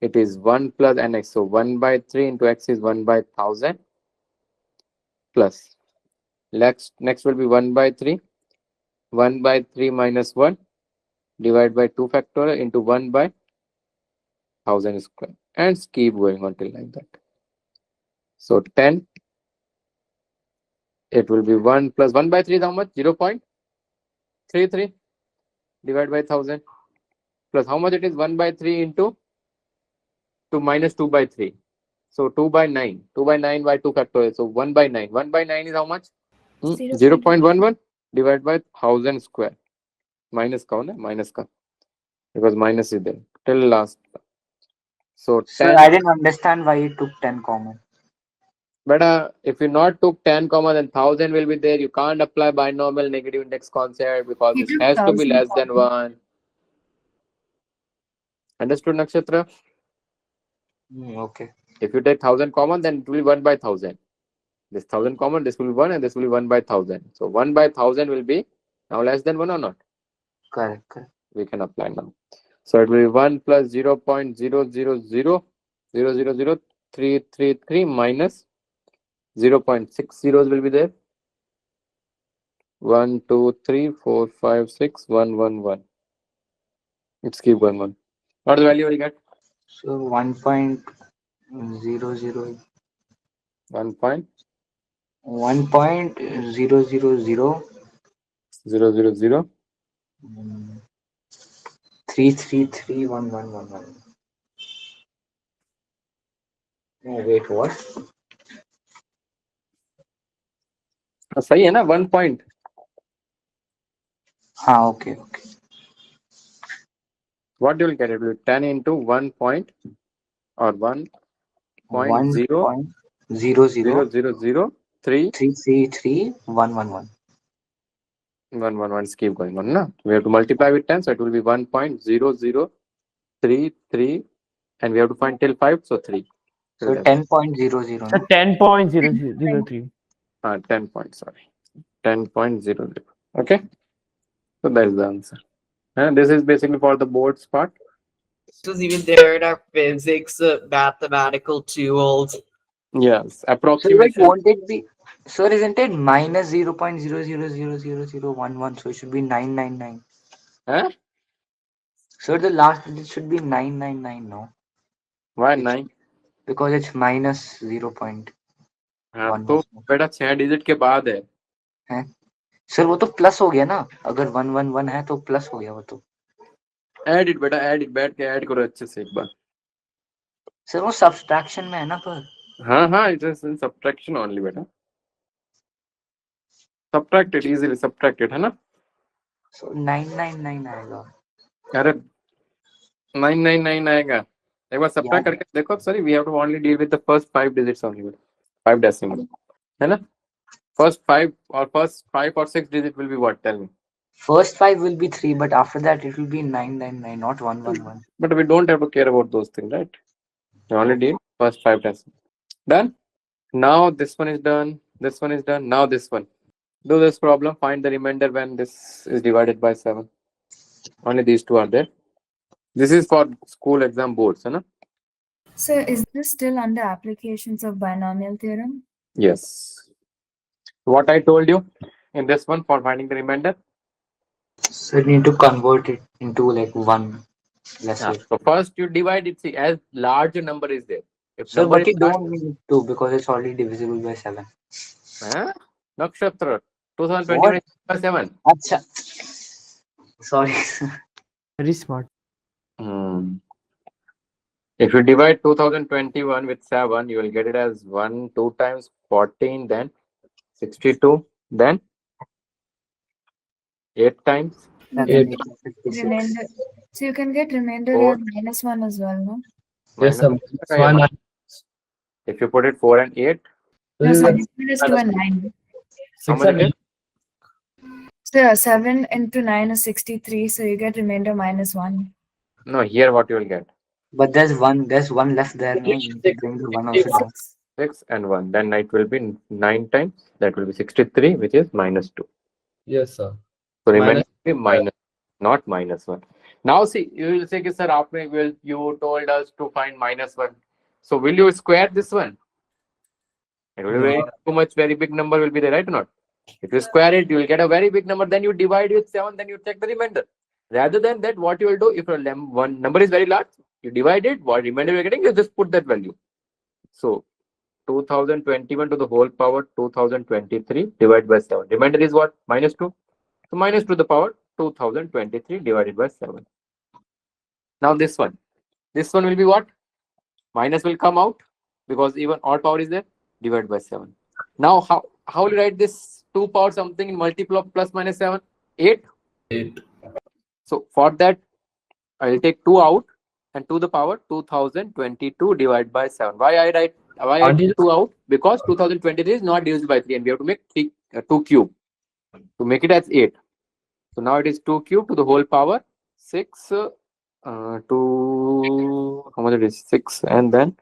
it is 1 plus nx. So 1 by 3 into x is 1 by 1000 plus. Next will be 1 by 3. 1 by 3 minus 1 divided by 2 factorial into 1 by 1000 square. And keep going until like that. So 10. It will be 1 plus 1 by 3 is how much? 0.33 divided by 1000 plus how much it is? 1 by 3 into 2 minus 2 by 3. So 2 by 9. 2 by 9 by 2 factorial. So 1 by 9. 1 by 9 is how much? 0.11 divided by 1000 square. Minus ka na? Minus ka. Because minus is there. Till last. So 10. So I didn't understand why you took 10 common. But if you not took 10 comma, then 1000 will be there. You can't apply binomial negative index concept because He this took has to be 1000 less than common. 1. Understood, Nakshatra? Okay. If you take 1000 common, then it will be 1 by 1000. This 1000 common, this will be 1 and this will be 1 by 1000. So 1 by 1000 will be now less than 1 or not? Correct. Correct. We can apply now. So it will be 1 plus 0.000000333 minus 0.60 will be there. 1, 2, 3, 4, 5, 6, 1, 1, 1. Let's keep going on. What the value will get? So 1.00 1 point 1.000 0, 0, 0. 3331111. Oh, wait, what? सही है ना 1 point. हाँ, okay, okay. What you will get? It will be 10 into 1 point or 1.0 0.00003 3331111. 1, 1, 1. Let's keep going on. Na? We have to multiply with 10, so it will be 1.0033 and we have to find till 5, so 3. So 10.00. So 10.003. 10 points, sorry. 10.00. Okay. So that is the answer. And this is basically for the boards part. This was even there in our physics mathematical tools. Yes. So like, Approximation. won't it be? Sir, isn't it minus 0.00000011? So it should be 999. Huh? So the last digit should be 999, no? Why It's- 9? Because it's minus 0.1. हाँ तो बेटा 6 digit के बाद है. Sir वो तो plus हो गया ना, अगर 111 है तो प्लस हो गया वो तो. ऐड इट बेटा, ऐड इट, बैठ के ऐड करो अच्छे से एक बार. सर वो सब्सट्रैक्शन में है ना पर. हाँ it is in subtraction only बेटा. सब्ट्रैक्टेड इजीली सब्ट्रैक्टेड है ना. सो 999 आएगा. अरे 999 आएगा. एक बार सब्ट्रैक्ट करके देखो. Sorry we have to only deal with the first 5 digits only बेटा. 5 डेसिमल है ना. First 5 or 6 digit will be what? Tell me. First 5 will be 3, but after that it will be 999, not 111. But we don't have to care about those things, right? We only did first 5 tests. Done. Now this one is done. This one is done. Now this one. Do this problem. Find the remainder when this is divided by 7. Only these two are there. This is for school exam boards, है ना? So is this still under applications of binomial theorem? Yes. What I told you in this one for finding the remainder. So you need to convert it into like 1. Let's say. So first you divide it. See, as large number is there. If Sir, number but is you large, don't need 2 because it's already divisible by 7. huh? Nakshatra, 2021 What? is by 7. Acha. Sorry. Very smart. Hmm. If you divide 2021 with 7, you will get it as 1, 2 times 14, then 62, then 8 times You 7, can 8. get 56. remainder. So you can get remainder 4 as -1 as well, no? Yes, minus. sir. One. If you put it 4 and 8, No, This is sorry, 7 is 2 and 9. how 6 much and it is? 9. So 7 into 9 is 63, so you get remainder -1. No, here what you will get? But there's one left there, no? You need to bring the one also down. 6 and 1. Then it will be 9 times. That will be 63, which is -2. Yes, sir. So remainder Minus. will be minus, not -1. Now see, you will say, sir, aapne will you told us to find -1. So will you square this one? It will be very No. too much, very big number will be there, right or not? If you square it, you will get a very big number. Then you divide with 7, then you take the remainder. Rather than that, what you will do, if your one number is very large, you divide it, what remainder you're getting, you just put that value. So 2021 to the whole power 2023 divided by 7. Remainder is what? -2. So -2 to the power 2023 divided by 7. Now this one. This one will be what? Minus will come out because even odd power is there. Divided by 7. Now how will you write this 2 power something in multiple of plus minus 7? 8. 8. So for that, I will take 2 out and to the power 2022 divided by 7. Why I take 2 out? Because 2023 is not divided by 3 and we have to make 2 cube to make it as 8. So now it is 2 cube to the whole power 6 to how much it is 6 and then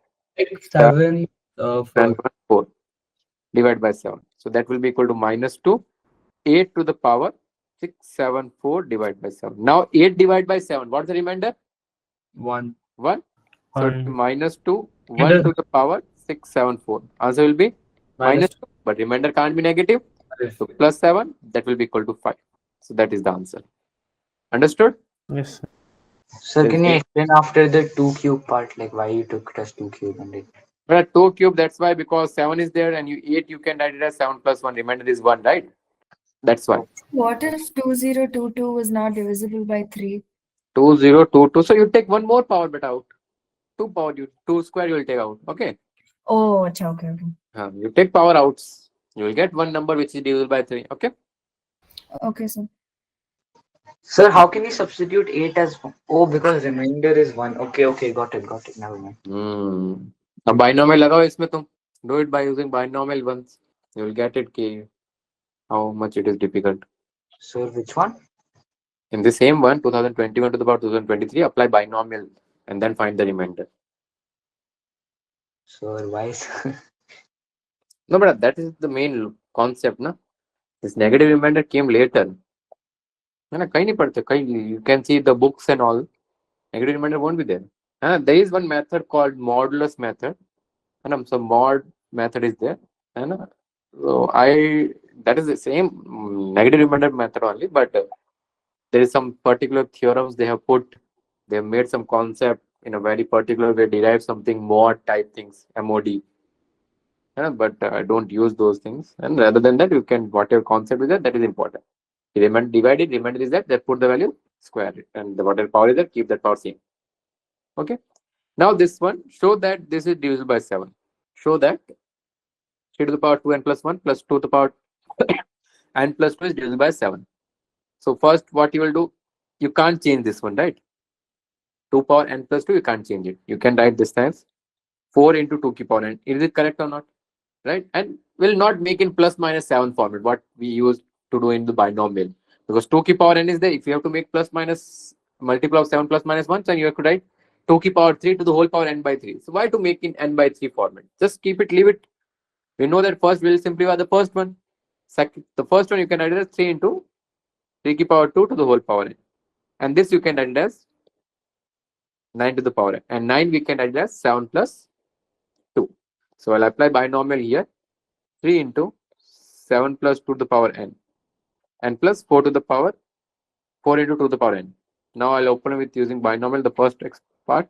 7, 4. 4 divided by 7. So that will be equal to -2 8 to the power 674 divided by 7. Now 8 divided by 7. What's the remainder? 1. 1. So One. -2 1 to the power 674. Answer will be Minus -2, but remainder can't be negative. So plus 7, that will be equal to 5. So that is the answer. Understood? Yes. Sir, can you explain after the 2 cube part, like why you took it as 2 cube and it? But 2 cube, that's why, because 7 is there and you 8, you can write it as 7 plus 1. Remainder is 1, right? That's why. What if 2022 was not divisible by 3? 2022. So you take one more power bit out. 2 power, 2 square you will take out. Okay. Oh, acha, okay. You take power outs. You will get one number which is divisible by 3. Okay. Okay, sir. Sir, how can you substitute 8 as 1? Oh, because remainder is 1. Okay, got it. Never mind. अब binomial लगाओ इसमें तुम. Do it by using binomial once. You will get it कि how much it is difficult. Sir, which one? In the same one, 2021 to the power 2023, apply binomial and then find the remainder. Sir, why? No, but that is the main concept, na? This negative remainder came later. है ना, कहीं नहीं पढ़ते, कहीं you can see the books and all. Negative remainder won't be there. There is one method called modulus method. And so mod method is there. And so that is the same negative remainder method only, but there is some particular theorems they have made some concept in a very particular way, derive something mod type things, MOD. But I don't use those things. And rather than that, you can, whatever concept is that is important. Divide it, remainder is that put the value, square it, and whatever power is that, keep that power same. Okay. Now this one, show that this is divisible by 7. Show that 3 to the power 2 n plus 1 plus 2 to the power n plus 2 is divisible by 7. So first what you will do, you can't change this one, right? 2 power n plus 2, you can't change it. You can write this as 4 into 2 power n. Is it correct or not? Right? And we'll not make in plus minus 7 format, what we used to do in the binomial. Because 2 power n is there. If you have to make plus minus multiple of 7 plus minus 1, then you have to write 2 power 3 to the whole power n by 3. So why to make in n by 3 format? Just keep it, leave it. We know that first we'll simplify the first one. Second, the first one you can write it as 3 into 3 power 2 to the whole power n. And this you can write it as 9 to the power n. And 9 we can write it as 7 plus 2. So I'll apply binomial here. 3 into 7 plus 2 to the power n. And plus 4 to the power 4 into 2 to the power n. Now I'll open with using binomial the first part.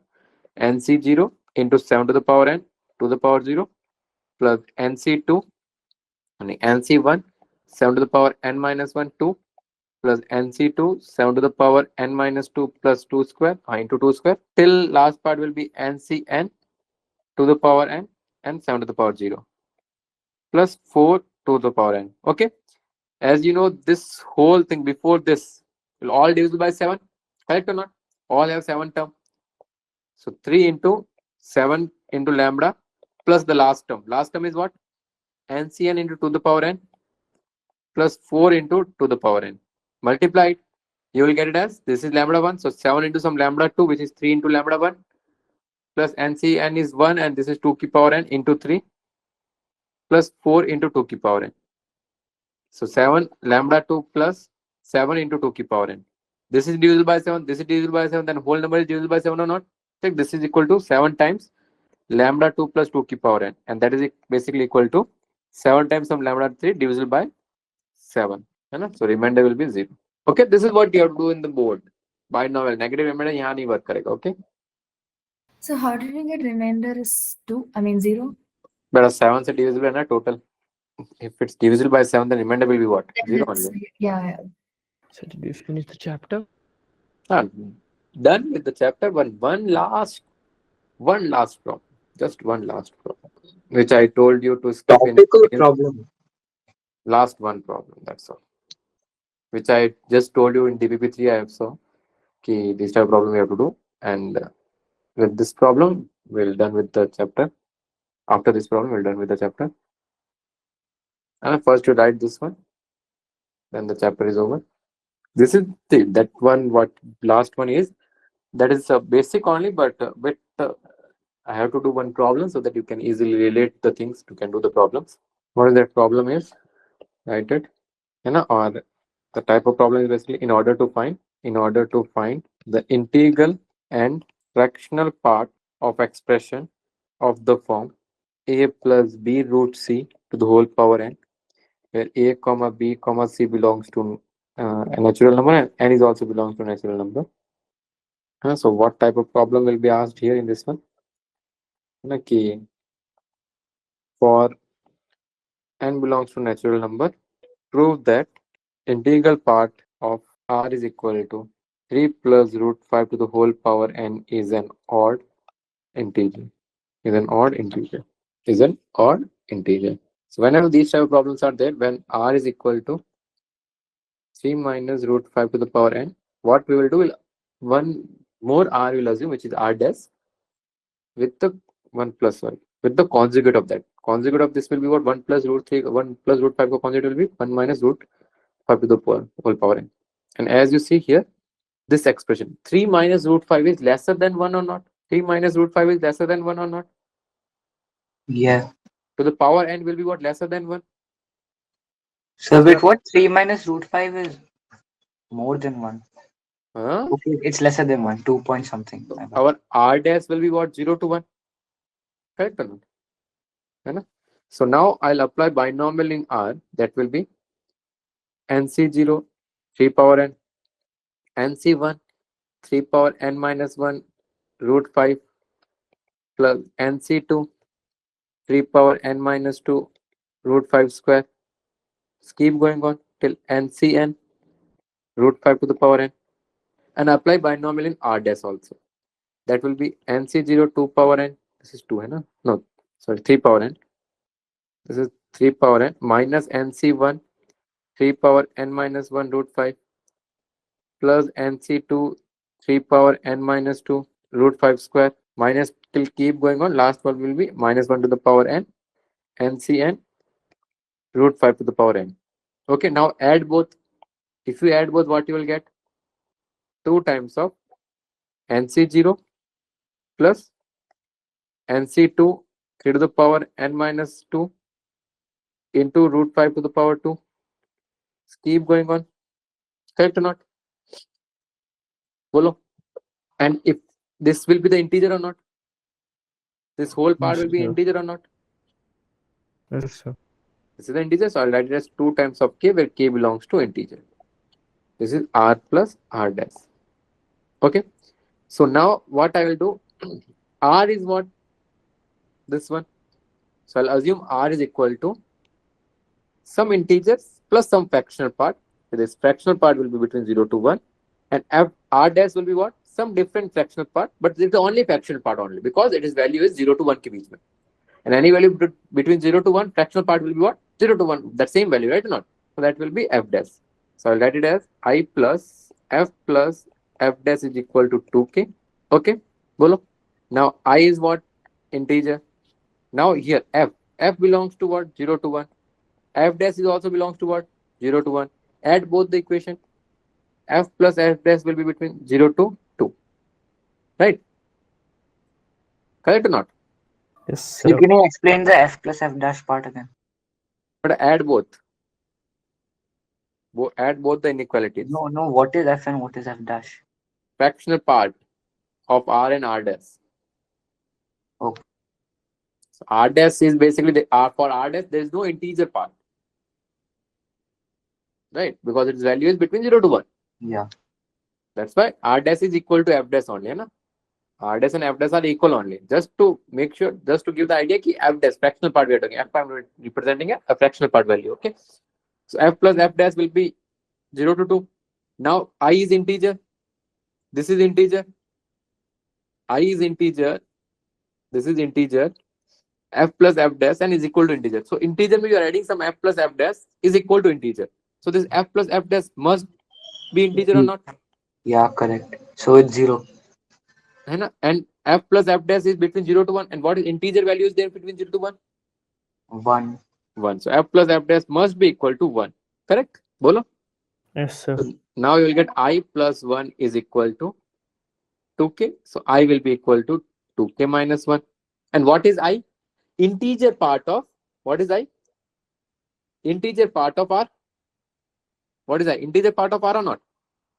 NC0 into 7 to the power n to the power 0 plus NC2 and NC1 7 to the power n minus 1 2 plus NC2 7 to the power n minus 2 plus 2 square into 2 square till last part will be NCn to the power n and 7 to the power 0 plus 4 to the power n. Okay, as you know, this whole thing before this will all divisible by 7, correct or not? All have 7 term. So 3 into 7 into lambda plus the last term. Last term is what? NCn into 2 to the power n plus 4 into 2 to the power n. Multiply it. You will get it as this is lambda 1. So 7 into some lambda 2, which is 3 into lambda 1 plus NCn is 1 and this is 2 to the power n into 3 plus 4 into 2 to the power n. So 7 lambda 2 plus 7 into 2 to the power n. This is divisible by 7. This is divisible by 7. Then whole number is divisible by 7 or not? Check. This is equal to 7 times lambda 2 plus 2 to the power n. And that is basically equal to 7 times some lambda 3 divisible by 7. So remainder will be 0. Okay, this is what you have to do in the board. Binomial. Negative remainder यहाँ नहीं work करेगा. Okay. So how did you get remainder is 2? I mean 0? But 7 से divisible है ना total. If it's divisible by 7, then remainder will be what? Then 0 it's- only. Yeah. So did you finish the chapter? Done with the chapter. One last problem. Just one last problem, which I told you to skip in. Topic or problem? Last one problem. That's all. Which I just told you in DPP3. I have saw. Ki this type of problem we have to do, and with this problem, we're done with the chapter. After this problem, we're done with the chapter. And first you write this one, then the chapter is over. This is that one. What last one is? That is a basic only, but I have to do one problem so that you can easily relate the things. You can do the problems. What is that problem is? Write it. Or the type of problem is basically in order to find the integral and fractional part of expression of the form a plus b root c to the whole power n, where a comma b comma c belongs to a natural number and n is also belongs to a natural number. So what type of problem will be asked here in this one? Okay. For n belongs to natural number, prove that integral part of r is equal to 3 plus root 5 to the whole power n is an odd integer. So whenever these type of problems are there, when r is equal to 3 minus root 5 to the power n, what we will do will one more r will assume, which is r dash, with the 1 plus 1, with the conjugate of that. Conjugate of this will be what? 1 plus root 3, 1 plus root 5 conjugate will be 1 minus root 5 to the whole power n. And as you see here, this expression 3 minus root 5 is lesser than 1 or not? 3 minus root 5 is lesser than 1 or not? Yeah. To the power n will be what? Lesser than 1? So with what? 3 minus root 5 is more than 1. Huh? Okay, it's lesser than 1, 2 point something. So our r dash will be what? 0 to 1. Correct or not? So now I'll apply binomial in r. That will be NC0 3 power n, NC1 3 power n minus 1 root 5 plus NC2 3 power n minus 2 root 5 square. Keep going on till NCn root 5 to the power n, and apply binomial in r dash also. That will be NC0 2 power n. This is 2, hai? No, sorry, 3 power n. This is 3 power n minus NC1 3 power n minus 1 root 5 plus NC2 3 power n minus 2 root 5 square, minus till keep going on. Last one will be minus 1 to the power n, NCn root 5 to the power n. Okay, now add both. If you add both, what you will get? 2 times of NC0 plus NC2 3 to the power n minus 2 into root 5 to the power 2. Keep going on. Correct or not? Follow. And if this will be the integer or not? This whole part Yes, will be sir. integer or not? Yes, sir. This is the integer, so I'll write it as 2 times of k, where k belongs to integer. This is r plus r dash. Okay. So now what I will do, r is what? this one. So I'll assume R is equal to some integers plus some fractional part. So this fractional part will be between 0 to 1, and R dash will be what? Some different fractional part, but it's the only fractional part only because its value is 0 to 1 ke beech mein. And any value between 0 to 1, fractional part will be what? 0 to 1, that same value, right or not? So that will be f dash. So I'll write it as I plus f dash is equal to 2k. Okay, bolo. Now I is what? Integer. Now here f belongs to what? 0 to 1. F dash is also belongs to what? 0 to 1. Add both the equation. F plus f dash will be between 0 to 2. Right? Correct or not? Yes, So sir. can you explain the f plus f dash part again? But add both. Add both the inequalities. No. What is f and what is f dash? Fractional part of R and R dash. Okay. So R dash is basically for R dash there is no integer part. Right? Because its value is between 0 to 1. Yeah. That's why R dash is equal to f dash only. Na? R dash and f dash are equal only. Just to make sure, just to give the idea ki f dash, fractional part we are talking. F I'm representing a fractional part value. Okay. So f plus f dash will be 0 to 2. Now I is integer. This is integer. I is integer. This is integer. F plus f dash and is equal to integer. So integer means you are adding some f plus f dash is equal to integer. So this f plus f dash must be integer or not? Yeah, correct. So it's 0. And f plus f dash is between 0 to 1. And what is integer value is there between 0 to 1? 1. 1. So f plus f dash must be equal to 1. Correct? Bolo? Yes, sir. So now you will get I plus 1 is equal to 2k. So I will be equal to 2k minus 1. And what is I? Integer part of, what is I? Integer part of R. What is I? Integer part of R or not?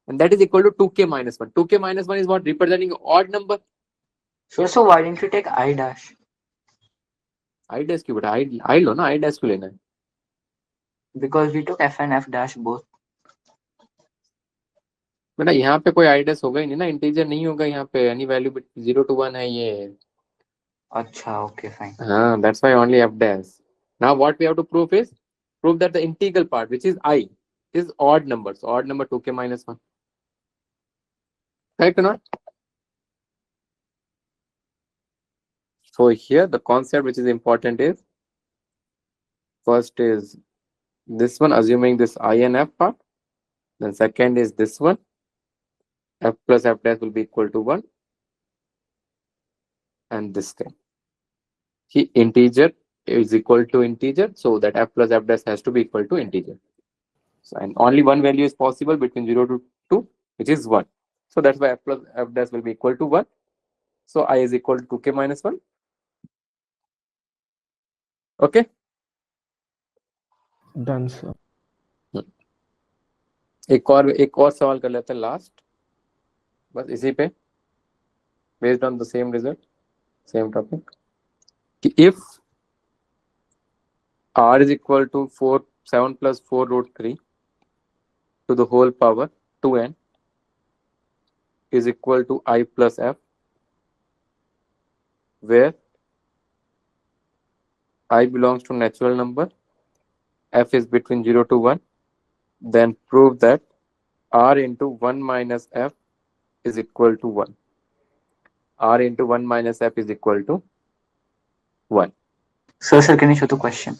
And that is equal to 2k minus 1. 2k minus 1 is what? Representing odd number. So why didn't you take I dash? I dash क्यों बेटा? I लो ना, I dash क्यों लेना है? Because we took f and f dash both. बेटा यहाँ पे कोई I dash होगा ही नहीं ना, इंटीजर नहीं होगा यहाँ पे, any value 0 to 1 है ये. अच्छा, okay, fine. That's why only f dash. Now what we have to prove is, prove that the integral part, which is I, is odd number. So odd number 2k minus 1. Correct or not? So here the concept which is important is, first is this one, assuming this I and f part. Then second is this one, f plus f dash will be equal to 1. And this thing. Integer is equal to integer, so that f plus f dash has to be equal to integer. So, and only one value is possible between 0 to 2, which is 1. So that's why f plus f dash will be equal to 1. So I is equal to 2k minus 1. Okay. Done, sir. एक और सवाल कर लेते हैं last, बस इसी पे, based on the same result, same topic. If R is equal to 7 plus 4 root 3 to the whole power 2n is equal to I plus f, where I belongs to natural number, f is between 0 to 1, then prove that R into 1 minus f is equal to 1. R into 1 minus f is equal to 1. Sir, can you show the question?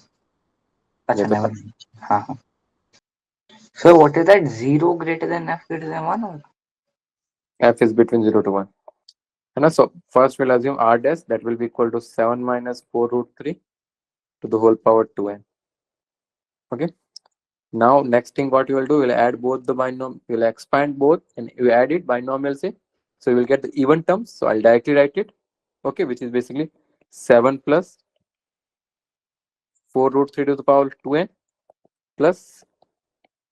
Yeah, Never mind. So what is that? 0 greater than f greater than 1? Or? F is between 0 to 1. And so first we'll assume R dash, that will be equal to 7 minus 4 root 3 to the whole power 2n. Okay. Now next thing what you will do, you'll add both the binomial, you'll expand both and you add it binomial say. So you will get the even terms. So I'll directly write it. Okay, which is basically 7 plus 4 root 3 to the power 2n plus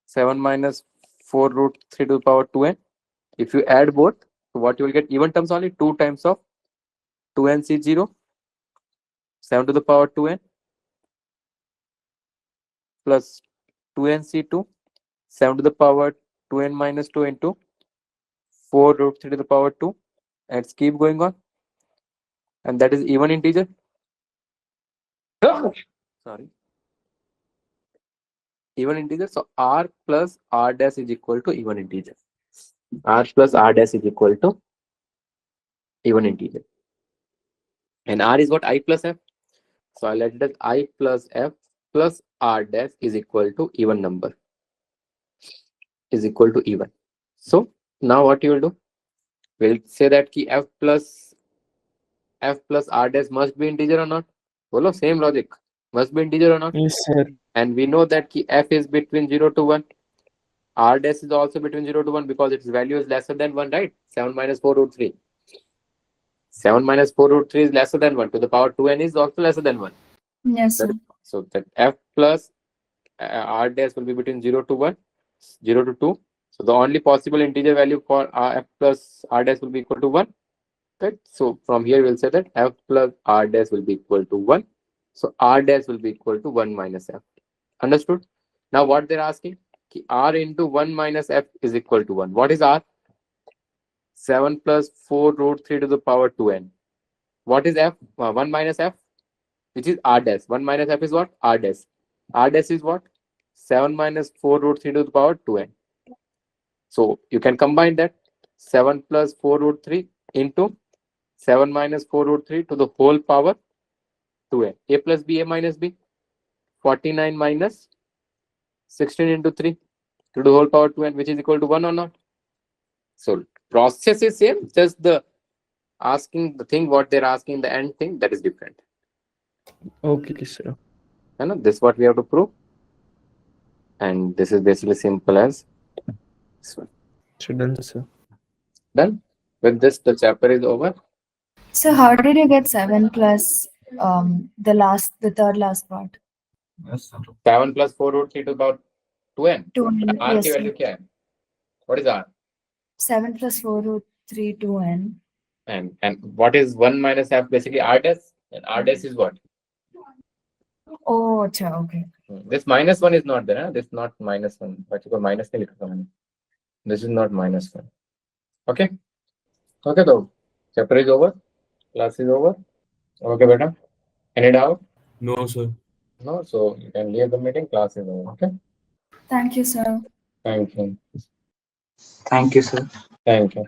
7 minus 4 root 3 to the power 2n. If you add both, so what you will get even terms only 2 times of 2n c0, 7 to the power 2n plus 2n c2, 7 to the power 2n minus 2 into 4 root 3 to the power 2, and it's keep going on, and that is even integer. Sorry. Even integer. So r plus r dash is equal to even integer. R plus r dash is equal to even integer. And r is what? I plus f. So I'll let it as I plus f plus r dash is equal to even number. Is equal to even. So now what you will do? We'll say that key f plus r dash must be integer or not? Follow same logic. Must be integer or not? Yes, sir. And we know that key f is between 0 to 1. R dash is also between 0 to 1 because its value is lesser than 1, right? 7 minus 4 root 3. 7 minus 4 root 3 is lesser than 1. To the power 2n is also lesser than 1. Yes, sir. So that f plus r dash will be between 0 to 1, 0 to 2. So the only possible integer value for f plus r dash will be equal to 1. Right? So from here we'll say that f plus r dash will be equal to 1. So r dash will be equal to 1 minus f. Understood? Now what they're asking? R into 1 minus f is equal to 1. What is r? 7 plus 4 root 3 to the power 2n. What is f? 1 minus f, which is r dash. 1 minus f is what? R dash. R dash is what? 7 minus 4 root 3 to the power 2n. So you can combine that. 7 plus 4 root 3 into 7 minus 4 root 3 to the whole power 2n. A plus b, a minus b. 49 minus 16 into 3 to the whole power 2n, which is equal to 1 or not? So process is same, just the asking the thing what they're asking, the end thing, that is different. Okay, sir. And this is what we have to prove. And this is basically simple as this one. So done, sir. Done. With this, the chapter is over. So how did you get 7 plus the third last part? Yes, sir. 7 plus 4 root 3 to about 2n. 2n. R Yes, की sir. value क्या है? What is R? 7 plus 4 root 3 2n. And what is 1 minus f? Basically R dash. And R dash is what? Oh, acha, okay. This minus 1 is not there. Huh? This is not minus 1. But you minus नहीं लिखा मैंने. This is not minus 1. Okay. Okay, though. Chapter is over. Class is over. Okay, beta. Any doubt? No, sir. No. So you can leave the meeting. Class is over. Okay. Thank you, sir. Thank you. Thank you, sir. Thank you.